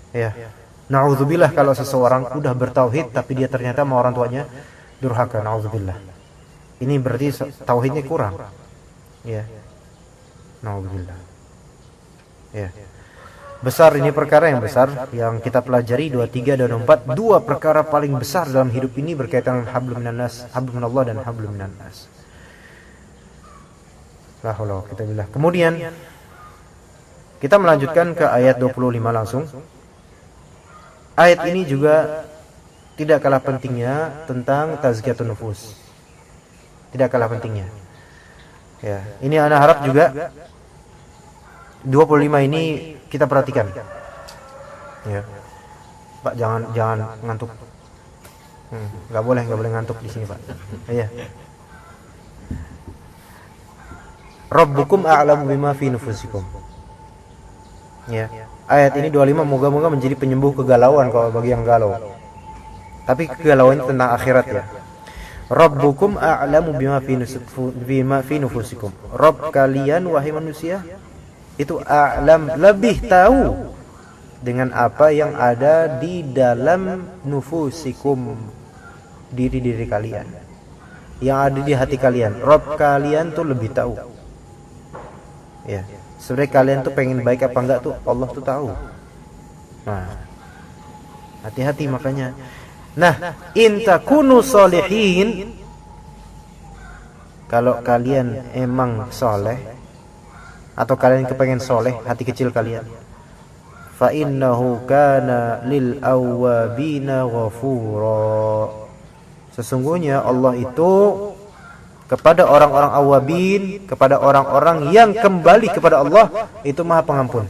B: Ya. Na'udzubillah kalau seseorang udah bertauhid tapi dia ternyata sama orang tuanya durhaka, na'udzubillah. Ini berarti tauhidnya kurang. Ya. Na'udzubillah. Ya. Besar, ini perkara yang besar yang kita pelajari 2, 3 dan 4. Dua perkara paling besar dalam hidup ini berkaitan dengan hablum minannas, hablum minallah dan hablum minannas. La haula wala quwwata illa billah. Kemudian kita melanjutkan ke ayat 25 langsung. Ayat ini juga tidak kalah pentingnya tentang tazkiyatun nufus. Tidak kalah pentingnya. Ya, ini ana harap juga 25 ini kita perhatikan. Ya. Pak, jangan ngantuk. Enggak boleh ngantuk di sini, Pak. Iya. Rabbukum a'lamu bima fi nufusikum. Ya. Ayat ini 25 moga-moga menjadi penyembuh kegalauan kalau bagi yang galau. Tapi kegalauan tentang akhirat ya. Rabbukum a'lamu bima fi nufusikum. Rabb kalian wahai manusia itu a'lam, lebih tahu dengan apa yang ada di dalam nufusikum, diri-diri kalian, yang ada di hati kalian. Rabb kalian tuh lebih tahu. Ya, sebenarnya kalian tuh pengen baik apa enggak tuh Allah tuh tahu. Nah, hati-hati makanya. Nah, in takunu sholihin, kalau kalian emang soleh atau kalian kepengen soleh, hati kecil kalian, fa innahu kana lil awwabina ghafura, sesungguhnya Allah itu kepada orang-orang awabin, kepada orang-orang yang kembali kepada Allah itu Maha Pengampun.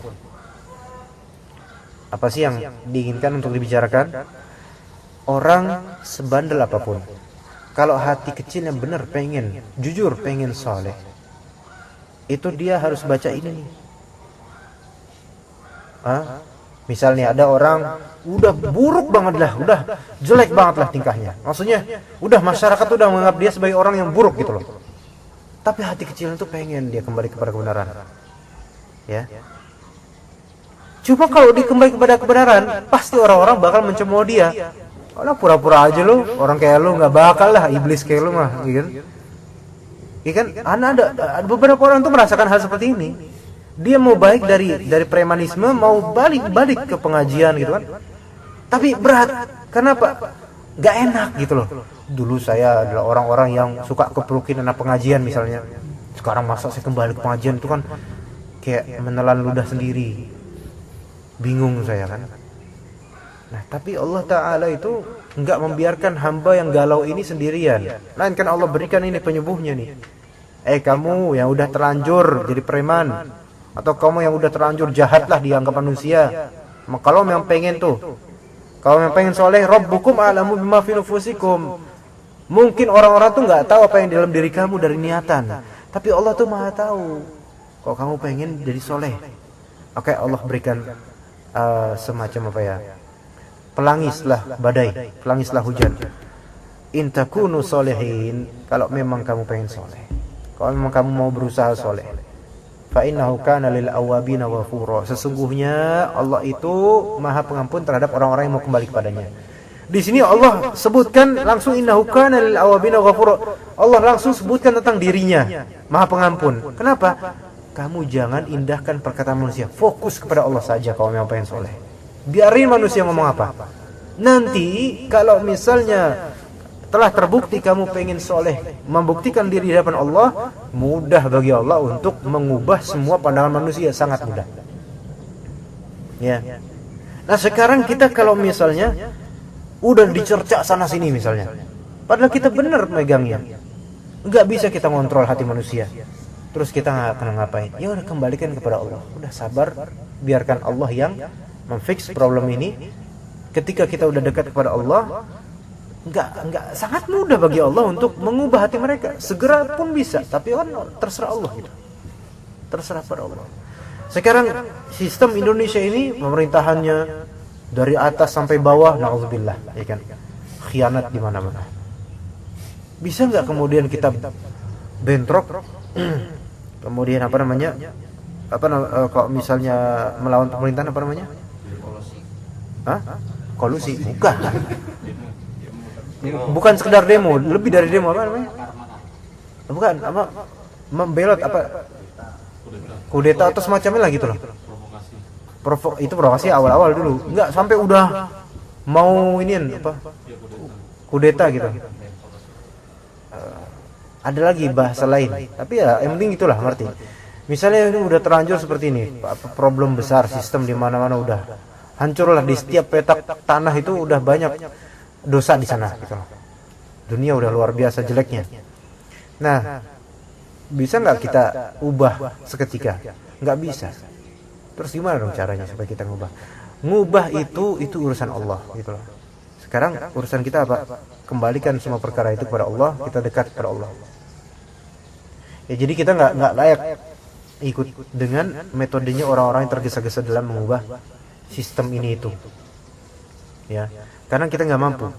B: Apa sih yang diinginkan untuk dibicarakan? Orang sebandel apapun, kalau hati kecilnya benar pengen, jujur pengen soleh, itu dia harus baca ini nih. Misalnya ada orang udah buruk banget lah, udah jelek banget lah tingkahnya. Maksudnya udah masyarakat udah menganggap dia sebagai orang yang buruk gitu loh. Tapi hati kecilnya tuh pengen dia kembali kepada kebenaran. Ya. Cuma kalau dia kembali kepada kebenaran, pasti orang-orang bakal mencemooh dia. Orang pura-pura aja lu, orang kayak lu nggak bakal lah, iblis kayak lu mah, gitu. Ikan, ada beberapa orang tuh merasakan hal seperti ini. Dia mau baik dari premanisme, mau balik ke pengajian gitu kan. Tapi berat. Kenapa? Gak enak gitu loh. Dulu saya adalah orang-orang yang suka keplukin anak pengajian misalnya. Sekarang masa saya kembali ke pengajian itu kan kayak menelan ludah sendiri. Bingung saya kan. Nah, tapi Allah Ta'ala itu enggak membiarkan hamba yang galau ini sendirian. Melainkan Allah berikan ini penyembuhnya nih. Kamu yang udah terlanjur jadi preman, atau kamu yang udah terlanjur jahatlah dianggap manusia, kalau memang pengen tuh, kalau memang pengen soleh, Rabbukum a'lamu bima fi nufusikum. Mungkin orang-orang tuh nggak tahu apa yang di dalam diri kamu dari niatan, tapi Allah tuh Maha tahu. Kalau kamu pengen jadi soleh, oke, Allah berikan semacam apa ya, pelangislah badai, pelangislah hujan. In takunu solehin, kalau memang kamu pengen soleh, kalau memang kamu mau berusaha soleh, fa innahu kana lil awabina ghafura, sesungguhnya Allah itu Maha Pengampun terhadap orang-orang yang mau kembali kepadanya. Di sini Allah sebutkan langsung innahu kana lil awabina ghafura. Allah langsung sebutkan tentang dirinya Maha Pengampun. Kenapa? Kamu jangan indahkan perkataan manusia, fokus kepada Allah saja kalau memang pengen soleh. Biarin manusia ngomong apa. Nanti kalau misalnya telah terbukti kamu pengen soleh, membuktikan diri di hadapan Allah, mudah bagi Allah untuk mengubah semua pandangan manusia, sangat mudah. Ya. Nah sekarang kita kalau misalnya udah dicerca sana sini misalnya, padahal kita benar megangnya, nggak bisa kita ngontrol hati manusia. Terus kita nggak akan ngapain? Ya udah, kembalikan kepada Allah. Udah sabar, biarkan Allah yang memfix problem ini. Ketika kita udah dekat kepada Allah, enggak sangat mudah bagi Allah untuk mengubah hati mereka. Segera pun bisa, tapi kan terserah Allah gitu. Terserah pada Allah. Sekarang sistem Indonesia ini, pemerintahannya dari atas sampai bawah, naudzubillah, ya kan? Khianat di mana-mana. Bisa nggak kemudian kita bentrok, kemudian apa namanya? Kalau misalnya melawan pemerintahan apa namanya? Hah? Kolusi? Bukan sekedar demo, lebih dari demo, apa namanya? Bukan, apa? Membelot apa? Kudeta atau semacamnya lah gitu loh. Itu provokasi awal-awal dulu. Enggak sampai udah mau inian apa? Kudeta gitu. Ada lagi bahasa lain. Tapi ya yang penting itulah, ngerti. Misalnya ini udah terlanjur seperti ini, problem besar, sistem di mana-mana udah hancurlah, di setiap petak tanah itu udah banyak dosa di sana gitu loh. Dunia udah luar biasa jeleknya. Nah, bisa nggak kita ubah seketika? Nggak bisa. Terus gimana dong caranya supaya kita ngubah? Ngubah itu urusan Allah gitu loh. Sekarang urusan kita apa? Kembalikan semua perkara itu kepada Allah, kita dekat kepada Allah. Ya jadi kita nggak layak ikut dengan metodenya orang-orang yang tergesa-gesa dalam mengubah sistem ini itu. Ya, karena kita nggak mampu.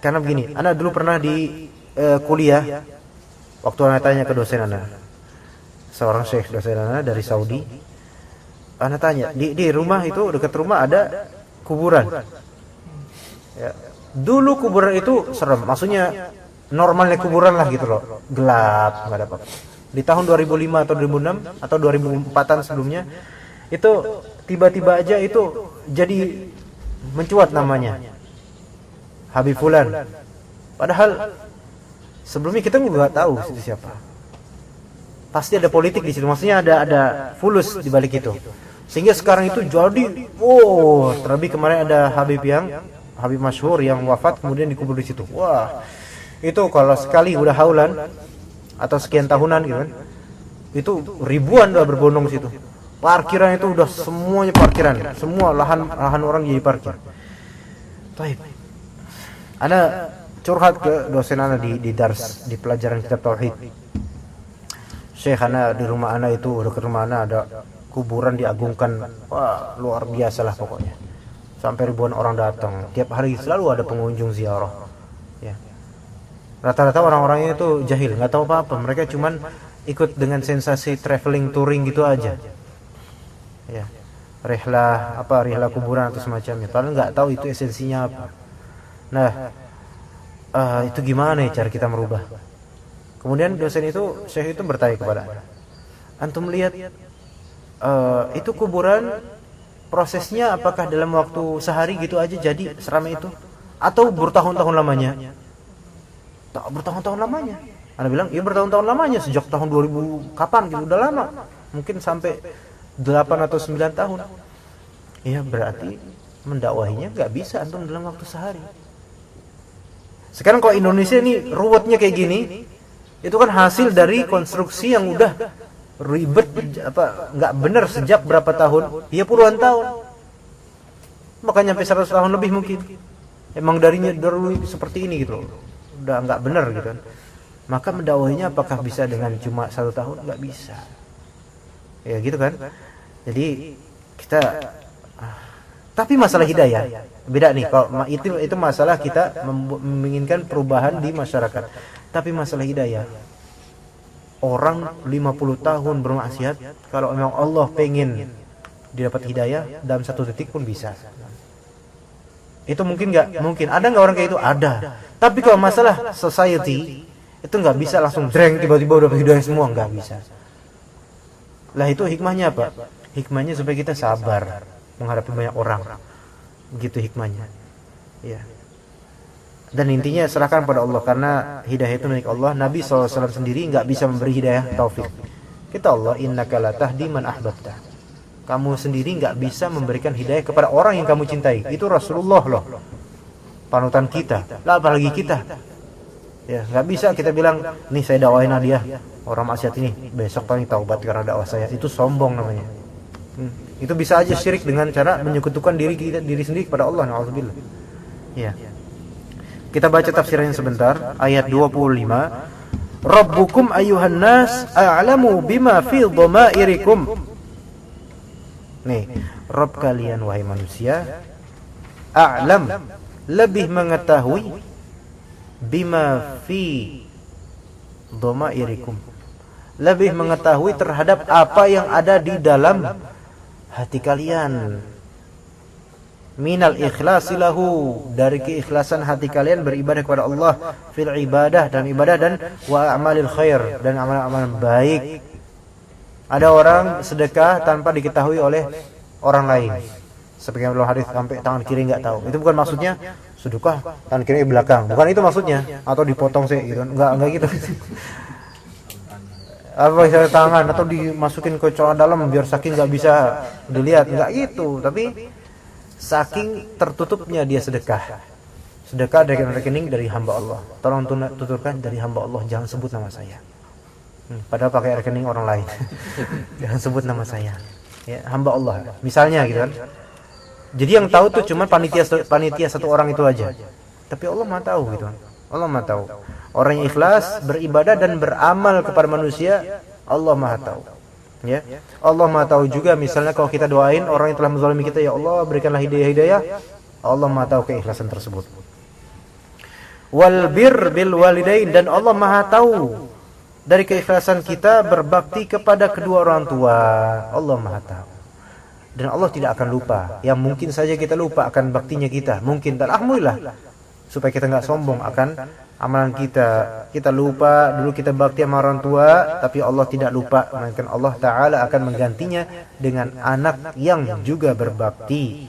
B: Karena begini, anak dulu pernah di kuliah, waktu anak tanya ke dosen anak, seorang syekh dosen anak dari Saudi, anak tanya, di rumah itu, dekat rumah ada kuburan. Ya, dulu kuburan itu serem, maksudnya normalnya kuburan lah gitu loh, gelap, nggak ada apa-apa. Di tahun 2005 atau 2006 atau 2004-an sebelumnya, itu tiba-tiba aja itu jadi mencuat namanya Habib Fulan. Padahal sebelumnya kita nggak tahu itu siapa. Pasti ada politik di situ, maksudnya ada fulus di balik itu. Sehingga sekarang itu jadi, terlebih kemarin ada Habib masyhur yang wafat kemudian dikubur di situ. Wah, itu kalau sekali udah haulan atau sekian tahunan gitu kan, itu ribuan udah berbondong situ. Parkiran itu udah semuanya parkiran, semua lahan orang jadi parkir. Baik. Ana curhat ke dosen ana di dars, di pelajaran kitab tauhid. Syekh ana di rumah ana itu, dekat rumah ana ada kuburan diagungkan. Wah, luar biasa lah pokoknya. Sampai ribuan orang datang. Tiap hari selalu ada pengunjung ziarah. Ya. Rata-rata orang-orangnya itu jahil, nggak tahu apa-apa. Mereka cuman ikut dengan sensasi traveling touring gitu aja. Ya. Rihlah kuburan atau semacamnya. Padahal nggak tahu itu esensinya apa. Nah, itu gimana ya cara kita merubah? Kemudian dosen itu, syekh itu bertanya kepada ana, antum lihat itu kuburan prosesnya apakah dalam waktu sehari gitu aja jadi seramai itu, atau bertahun-tahun lamanya? Tak, bertahun-tahun lamanya. Ana bilang, iya bertahun-tahun lamanya, sejak tahun 2000 kapan gitu, udah lama. Mungkin sampai 8 atau 9 tahun. Iya, berarti mendakwahinya nggak bisa antum dalam waktu sehari. Sekarang kalau Indonesia ini ruwetnya kayak gini, itu kan hasil dari konstruksi yang udah ribet, nggak benar sejak berapa tahun? Ya puluhan tahun. Makanya sampai 100 tahun lebih mungkin. Emang dari seperti ini gitu loh. Udah nggak benar gitu kan. Maka mendakwahinya apakah bisa dengan cuma 1 tahun? Nggak bisa. Ya gitu kan. Jadi kita, tapi masalah hidayah beda nih. Kalau itu masalah kita menginginkan perubahan di masyarakat. Tapi masalah hidayah, orang 50 tahun bermaksiat, kalau memang Allah pengen didapat hidayah dalam 1 detik pun bisa. Itu mungkin nggak? Mungkin. Ada nggak orang kayak itu? Ada. Tapi kalau masalah society, itu nggak bisa langsung dreng tiba-tiba udah hidayah semua, nggak bisa. Lah itu hikmahnya apa? Hikmahnya supaya kita sabar menghadapi banyak orang. Begitu hikmahnya. Ya. Dan intinya serahkan pada Allah, karena hidayah itu milik Allah. Nabi SAW sendiri nggak bisa memberi hidayah taufik. Kita Allah, innaka la tahdi man ahbabta. Kamu sendiri nggak bisa memberikan hidayah kepada orang yang kamu cintai. Itu Rasulullah loh, panutan kita. Lah apalagi kita. Ya, nggak bisa kita bilang, nih saya dakwahin dia, orang maksiat ini, besok paling taubat karena dakwah saya. Itu sombong namanya. Itu bisa aja syirik dengan cara menyekutukan diri sendiri kepada Allah. Na'udzubillah. Ya. Kita baca tafsirnya sebentar, ayat 25. Rabbukum ayyuhan nas a'lamu bima fi dhamairikum. Nih, Rabb kalian wahai manusia a'lam, lebih mengetahui, bima fi dhamairikum, lebih mengetahui terhadap apa yang ada di dalam hati kalian, minal ikhlasi lahu, dari keikhlasan hati kalian beribadah kepada Allah, fil ibadah, dalam ibadah, dan wa amalil khair, dan amal-amal baik. Ada orang sedekah tanpa diketahui oleh orang lain, sebagian dalam hadis sampai tangan kiri enggak tahu. Itu bukan maksudnya sedekah tangan kiri belakang, bukan itu maksudnya, atau dipotong sih gitu, enggak gitu. Apa misalnya tangan atau dimasukin ke celana dalam biar saking enggak bisa dilihat, enggak gitu, tapi saking tertutupnya dia sedekah. Sedekah dari rekening dari hamba Allah. Tolong tuturkan dari hamba Allah, jangan sebut nama saya. Padahal pakai rekening orang lain. Jangan sebut nama saya. Ya, hamba Allah. Misalnya gitu kan. Jadi yang tahu tuh cuma panitia satu orang itu aja. Tapi Allah Maha tahu gitu kan. Allah Maha tahu. Orang yang ikhlas beribadah dan beramal kepada manusia, Allah Maha tahu. Ya. Allah Maha tahu juga misalnya kalau kita doain orang yang telah menzalimi kita, ya Allah berikanlah hidayah. Allah Maha tahu keikhlasan tersebut. Wal bir bil walidain, dan Allah Maha tahu dari keikhlasan kita berbakti kepada kedua orang tua. Allah Maha tahu. Dan Allah tidak akan lupa. Yang mungkin saja kita lupa akan baktinya kita, mungkin, dan alhamdulillah, supaya kita nggak sombong akan amalan kita. Kita lupa dulu kita bakti sama orang tua, tapi Allah tidak lupa, melainkan Allah Ta'ala akan menggantinya dengan anak yang juga berbakti.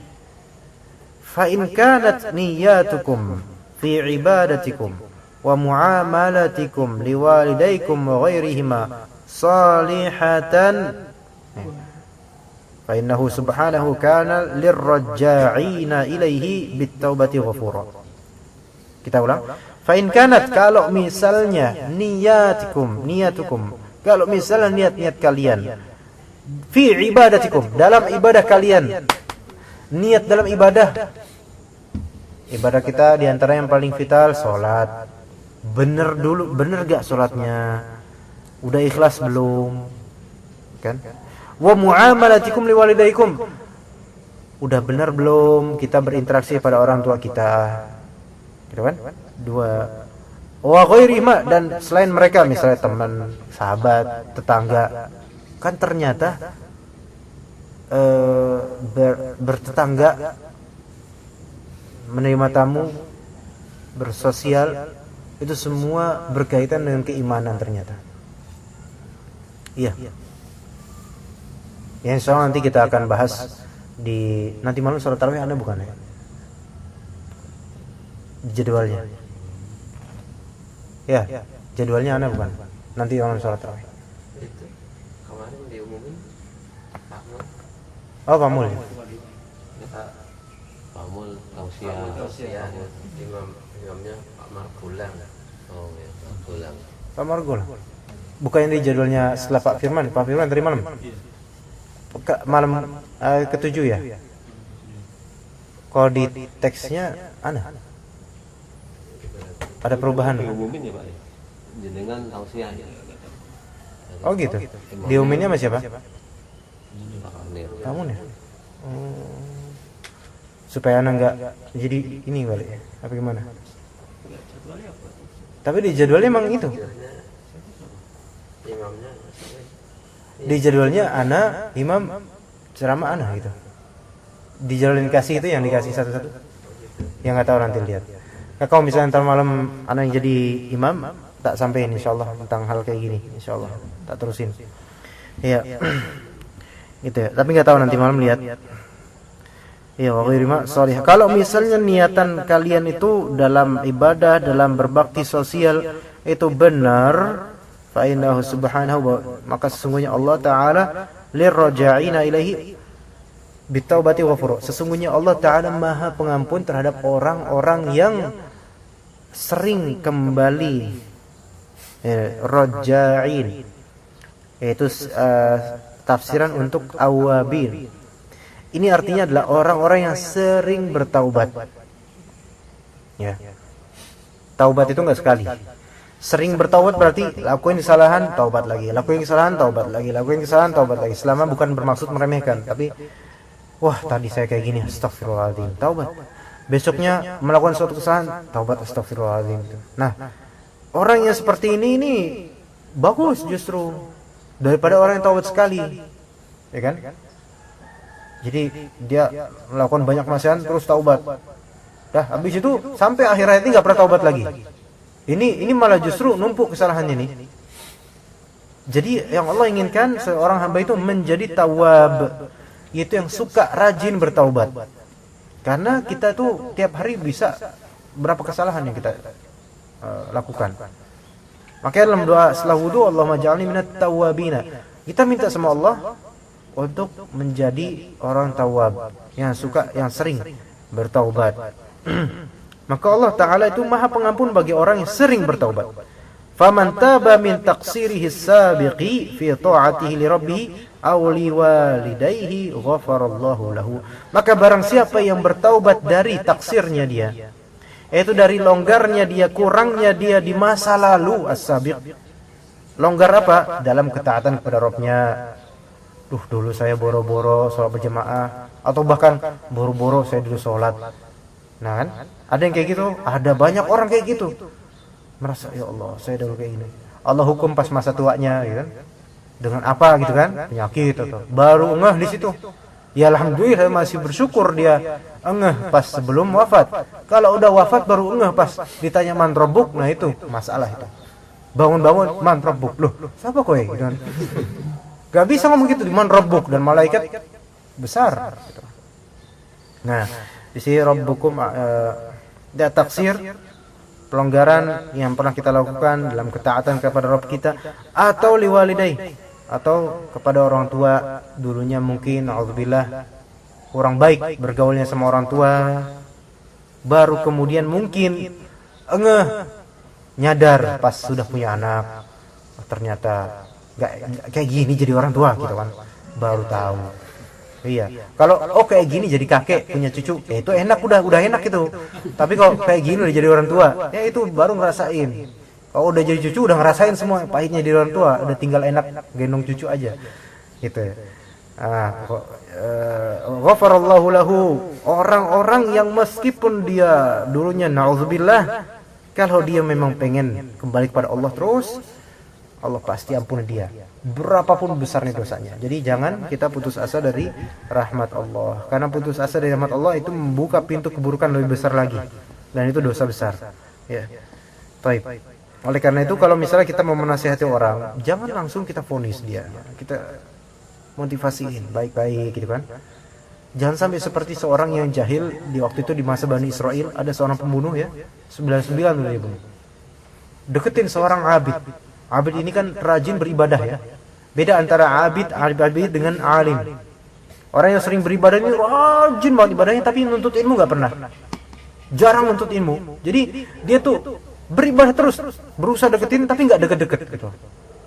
B: Fa in kanat niyatukum fi ibadatikum wa muamalatikum liwalidaykum wa ghairihima salihatan, fa innahu subhanahu kana lirraja'ina ilaihi bittaubati ghafura. Kita ulang. Fa in kanat, kalau misalnya niyatukum, kalau misalnya niat-niat kalian, fi ibadatikum, dalam ibadah kalian, niat dalam ibadah kita diantara yang paling vital salat. Bener dulu, bener gak salatnya? Udah ikhlas belum? Kan? Wa muamalatikum liwalidaykum, udah benar belum kita berinteraksi pada orang tua kita, gitu kan? Dua. Wa ghairihima, dan selain mereka, misalnya teman, sahabat, tetangga. Kan ternyata bertetangga, menerima tamu, bersosial, itu semua berkaitan dengan keimanan ternyata. Iya. Ya, insya Allah nanti kita akan bahas di nanti malam sholat tarawih, ada bukan ya? Jadwalnya. Ya, jadwalnya ada bukan? Nanti malam sholat tarawih.
C: Itu kemarin diumumin Pak Mul.
B: Oh, Pak Mul.
C: Pak Mul tausiah. Imamnya Pak Margulang. Oh ya, Margulang.
B: Pak Margulang. Bukannya di jadwalnya setelah Pak Firman. Pak Firman tadi malam. Malam ke-7 ya. Kalau di teksnya ada perubahan.
C: Diumumin ya Pak. Jenengan tausiah.
B: Oh gitu. Diumuminnya sama siapa?
C: Pak
B: Kamu nih. Supaya anak nggak jadi ini balik ya. Apa gimana? Tapi di jadwalnya emang itu.
C: Imamnya
B: Di jadwalnya anak imam ceramah anak gitu. Di jadwal yang dikasih itu, yang dikasih satu-satu. Yang nggak tahu nanti lihat. Nah, kalau misalnya ntar malam anak yang jadi imam, tak sampein insyaallah tentang hal kayak gini, insyaallah tak terusin. Iya. Gitu ya. Tapi nggak tahu nanti malam lihat. Iya, wa ghairima shalih. Kalau misalnya niatan kalian itu dalam ibadah, dalam berbakti sosial itu benar, fa innahu subhanahu, maka sesungguhnya Allah Ta'ala lirraja'ina ilaihi bitaubati ghafur. Sesungguhnya Allah Ta'ala Maha Pengampun terhadap orang-orang yang sering kembali. Raja'in, yaitu tafsiran untuk awabin. Ini artinya adalah orang-orang yang sering bertaubat. Ya. Taubat itu enggak sekali. Sering bertaubat berarti lakuin kesalahan, taubat lagi, lakuin kesalahan, taubat lagi, lakuin kesalahan, taubat lagi. Selama bukan bermaksud meremehkan, tapi wah, tadi saya kayak gini, astagfirullahaladzim, taubat. besoknya melakukan suatu kesalahan, taubat astagfirullahaladzim. Nah, orang yang seperti ini bagus justru daripada orang yang taubat sekali, ya kan? Jadi dia melakukan banyak maksiat terus taubat. Dah habis itu sampai akhir hayatnya nggak pernah taubat lagi. Ini malah justru numpuk kesalahannya nih. Jadi yang Allah inginkan seorang hamba itu menjadi tawab, yaitu yang suka rajin bertaubat. Karena kita tuh tiap hari bisa berapa kesalahan yang kita lakukan. Makanya dalam doa setelah wudu, Allahumma ja'alni minat tawabina, kita minta sama Allah untuk menjadi orang tawab, yang suka, yang sering bertaubat. Maka Allah Ta'ala itu maha pengampun bagi orang yang sering bertaubat. Faman taba min taqsirihi sabiqi fi ta'atihi li rabbih aw li walidayhi ghafarallahu lahu. Maka barang siapa yang bertaubat dari taksirnya dia, yaitu dari longgarnya dia, kurangnya dia di masa lalu, as-sabiq. Longgar apa? Dalam ketaatan kepada Rabbnya. Dulu saya boro-boro sholat berjamaah, atau bahkan boro-boro saya dulu sholat. Nah kan, ada yang kayak gitu, ada banyak orang kayak gitu. Merasa, ya Allah, saya dulu kayak gini. Allah hukum pas masa tuanya, gitu kan? Dengan apa gitu kan? Penyakit atau baru ngeh di situ. Ya alhamdulillah masih bersyukur dia ngeh pas sebelum wafat. Kalau udah wafat baru ngeh pas ditanya man rabbuk, nah itu masalah itu. Bangun-bangun man rabbuk, loh siapa kowe gitu kan? Gak bisa ngomong gitu, man rabbuk, dan malaikat besar gitu. Nah, di sini rabbukum ada taksir, pelonggaran yang pernah kita lakukan dalam ketaatan kepada Rabb kita, atau liwalidai, atau kepada orang tua. Dulunya mungkin auzubillah kurang baik bergaulnya sama orang tua, baru kemudian mungkin nyadar pas sudah punya anak, ternyata gak kayak gini jadi orang tua gitu kan, baru tahu. Iya, kalau kayak gini jadi kakek punya cucu, ya itu enak, udah enak itu. Tapi kalau kayak gini udah jadi orang tua, ya itu baru ngerasain. Kalau udah jadi cucu udah ngerasain semua pahitnya jadi orang tua, udah tinggal enak gendong cucu aja. Gitu ya. Ghafarallahu lahu, orang-orang yang meskipun dia dulunya naudzubillah, kalau dia memang pengen kembali kepada Allah terus, Allah pasti ampuni dia, berapapun besarnya dosanya. Jadi jangan kita putus asa dari rahmat Allah, karena putus asa dari rahmat Allah itu membuka pintu keburukan lebih besar lagi, dan itu dosa besar. Ya, baik. Oleh karena itu kalau misalnya kita mau menasihati orang, jangan langsung kita vonis dia, kita motivasiin baik-baik gitu kan. Jangan sampai seperti seorang yang jahil di waktu itu di masa Bani Israel, ada seorang pembunuh ya, 99 tuh dia bunuh. Deketin seorang abid. Abid ini kan rajin beribadah ya. Beda antara abid dengan alim. Orang yang sering beribadah ini rajin banget ibadahnya, tapi nuntut ilmu gak pernah. Jarang nuntut ilmu. Jadi dia tuh beribadah terus, berusaha deketin tapi gak deket-deket gitu.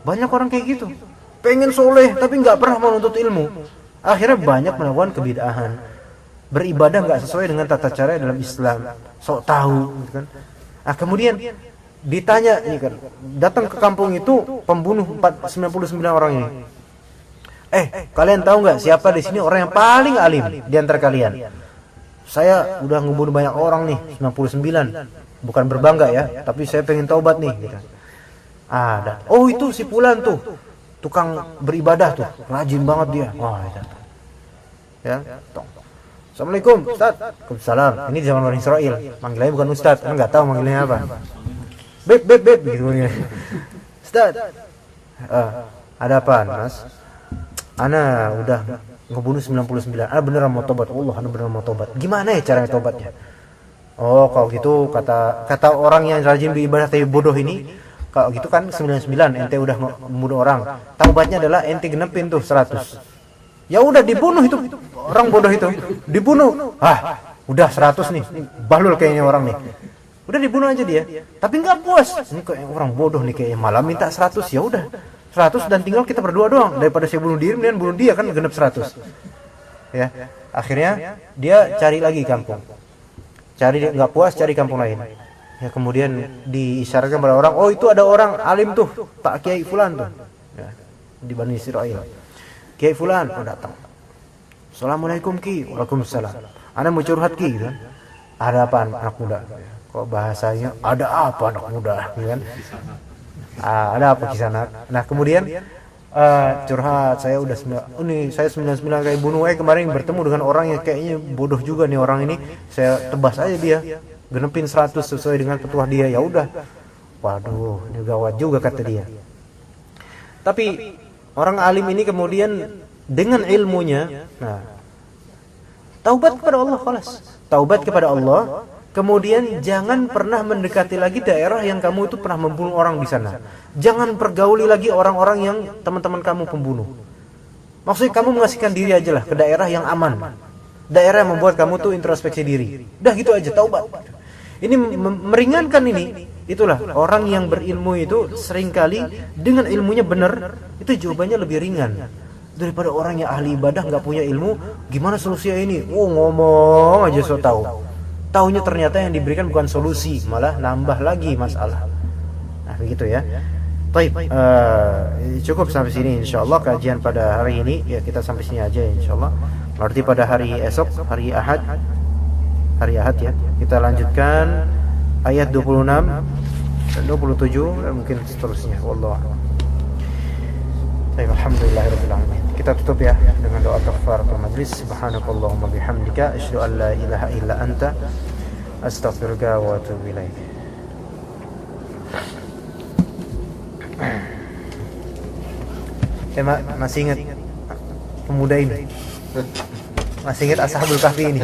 B: Banyak orang kayak gitu. Pengen soleh tapi gak pernah mau nuntut ilmu. Akhirnya banyak melakukan kebid'ahan. Beribadah gak sesuai dengan tata cara dalam Islam. Sok tahu gitu kan. Nah kemudian ditanya ini kan, datang ke kampung itu pembunuh 99 orang ini. Kalian tahu nggak siapa di sini orang yang paling alim di antara kalian? Saya udah ngebunuh banyak orang nih, 99. Bukan berbangga ya, tapi saya pengen taubat nih gitu. Oh itu si Fulan tuh, tukang beribadah tuh, rajin banget dia. Wah, itu. Ya, Assalamualaikum, Ustaz. Waalaikumsalam. Ini di zaman Bani Israel, manggilnya bukan Ustaz, kan nggak tahu manggilnya apa. Beb gitu ya. Ustaz. Ada apa, Mas? Ana udah ngebunuh 99. Ana beneran mau tobat. Allah, ana beneran mau tobat. Gimana ya caranya tobatnya? Oh, kalau gitu kata orang yang rajin beribadah tapi bodoh ini, kalau gitu kan 99 ente udah membunuh orang. Taubatnya adalah ente genepin tuh 100. Ya udah dibunuh itu orang bodoh itu. Dibunuh. Udah 100 nih. Bahlul kayaknya orang nih. Udah dibunuh aja dia, tapi nggak puas. Ini kayak orang bodoh nih kayaknya, malah minta 100. Ya udah 100 dan tinggal kita berdua doang, daripada saya bunuh diri dan bunuh dia kan genep 100. Ya, akhirnya dia cari lagi kampung, cari nggak puas cari kampung lain. Ya kemudian diisyaratkan pada orang, oh itu ada orang alim tuh, Pak Kiai Fulan tuh, ya, di Bani Israel. Kiai Fulan datang. Assalamualaikum Ki. Waalaikumsalam. Ana mau curhat Ki gitu kan. Ada apa anak muda? Kok bahasanya ada apa anak muda, kan? Ada apa Kisanak? Nah kemudian curhat, saya udah saya 99 kali bunuh. Kemarin bertemu dengan orang yang kayaknya bodoh juga nih orang ini, saya tebas aja dia, genepin 100 sesuai dengan petuah dia. Ya udah, waduh ini gawat juga kata dia. Tapi orang alim ini kemudian dengan ilmunya, nah taubat kepada Allah, khalas. Taubat kepada Allah. Kemudian jangan pernah mendekati lagi daerah yang kamu itu pernah membunuh orang di sana. Jangan pergauli lagi orang-orang yang teman-teman kamu pembunuh. Maksudnya kamu mengasihkan diri aja lah ke daerah yang aman. Daerah yang membuat kamu tuh introspeksi diri. Udah gitu aja, taubat. Ini meringankan ini. Itulah orang yang berilmu itu seringkali dengan ilmunya benar, itu jawabannya lebih ringan daripada orang yang ahli ibadah nggak punya ilmu. Gimana solusinya ini? Ngomong aja so tahu. Taunya ternyata yang diberikan bukan solusi, malah nambah lagi masalah. Nah begitu ya. Baik, cukup sampai sini insyaallah kajian pada hari ini. Ya kita sampai sini aja insyaallah. Berarti pada hari esok, hari Ahad ya, kita lanjutkan ayat 26 dan 27 dan mungkin seterusnya. Wallahu a'lam. Baik, alhamdulillahirabbil alamin. Kita tutup ya dengan doa kafaratul majlis. Subhanakallahumma bihamdika asyhadu an la ilaha illa anta astaghfiruka wa atubu ilaik. Masih ingat pemuda ini? Masih ingat Ashabul Kahfi ini?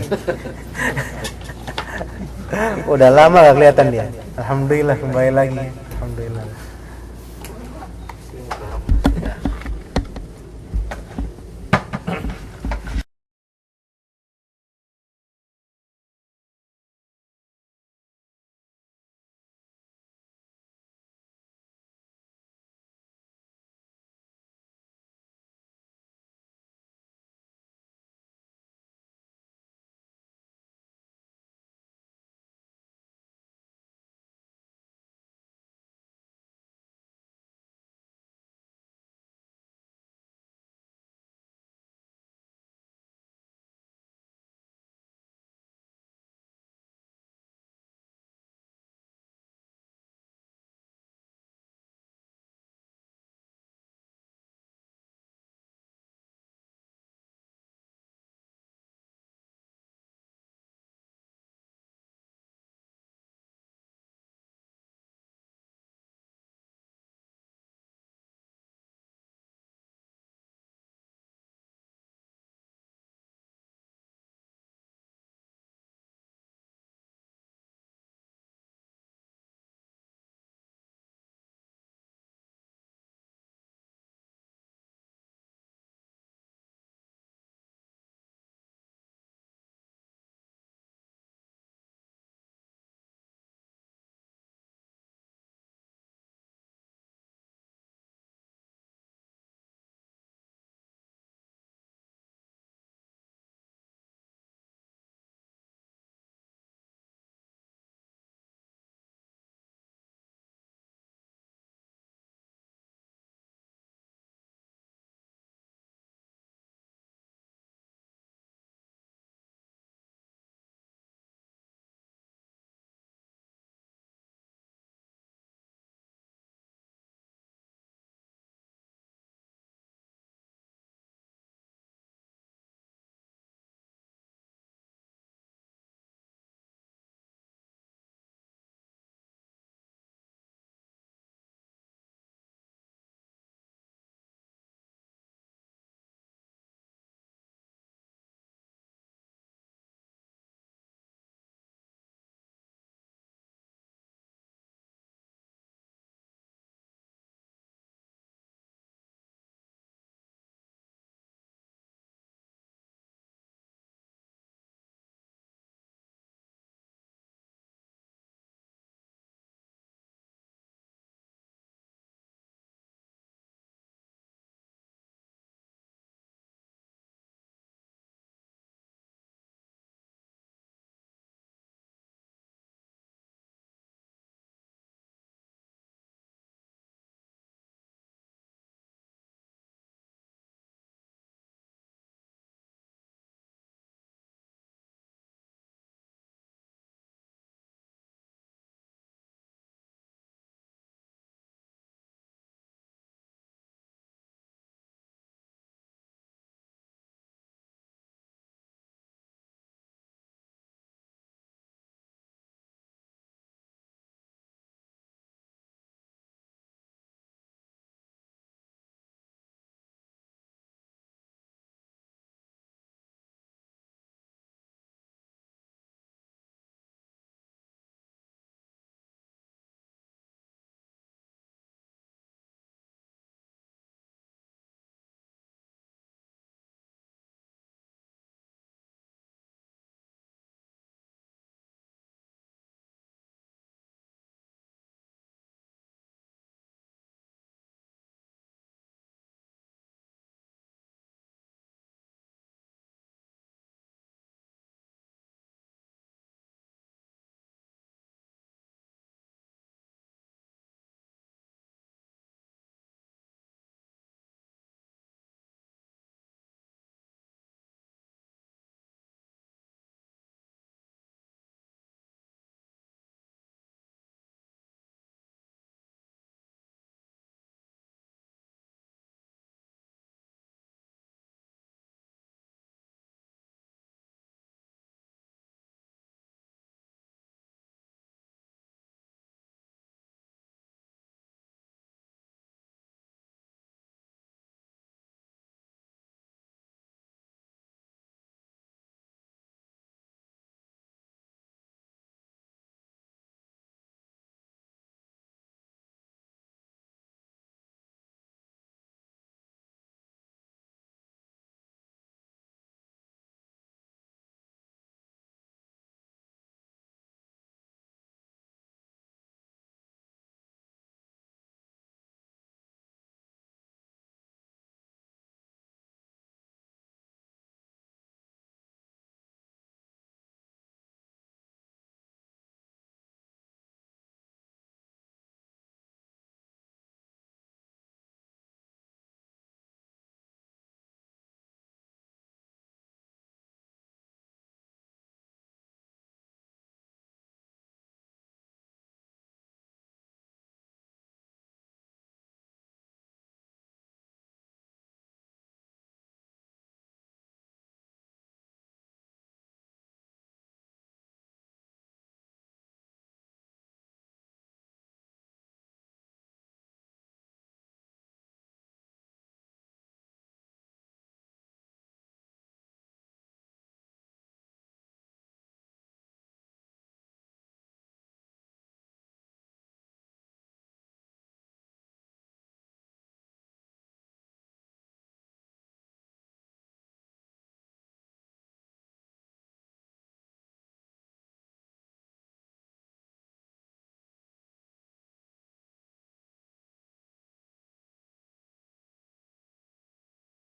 B: Udah lama gak kelihatan dia. Alhamdulillah kembali lagi. Alhamdulillah.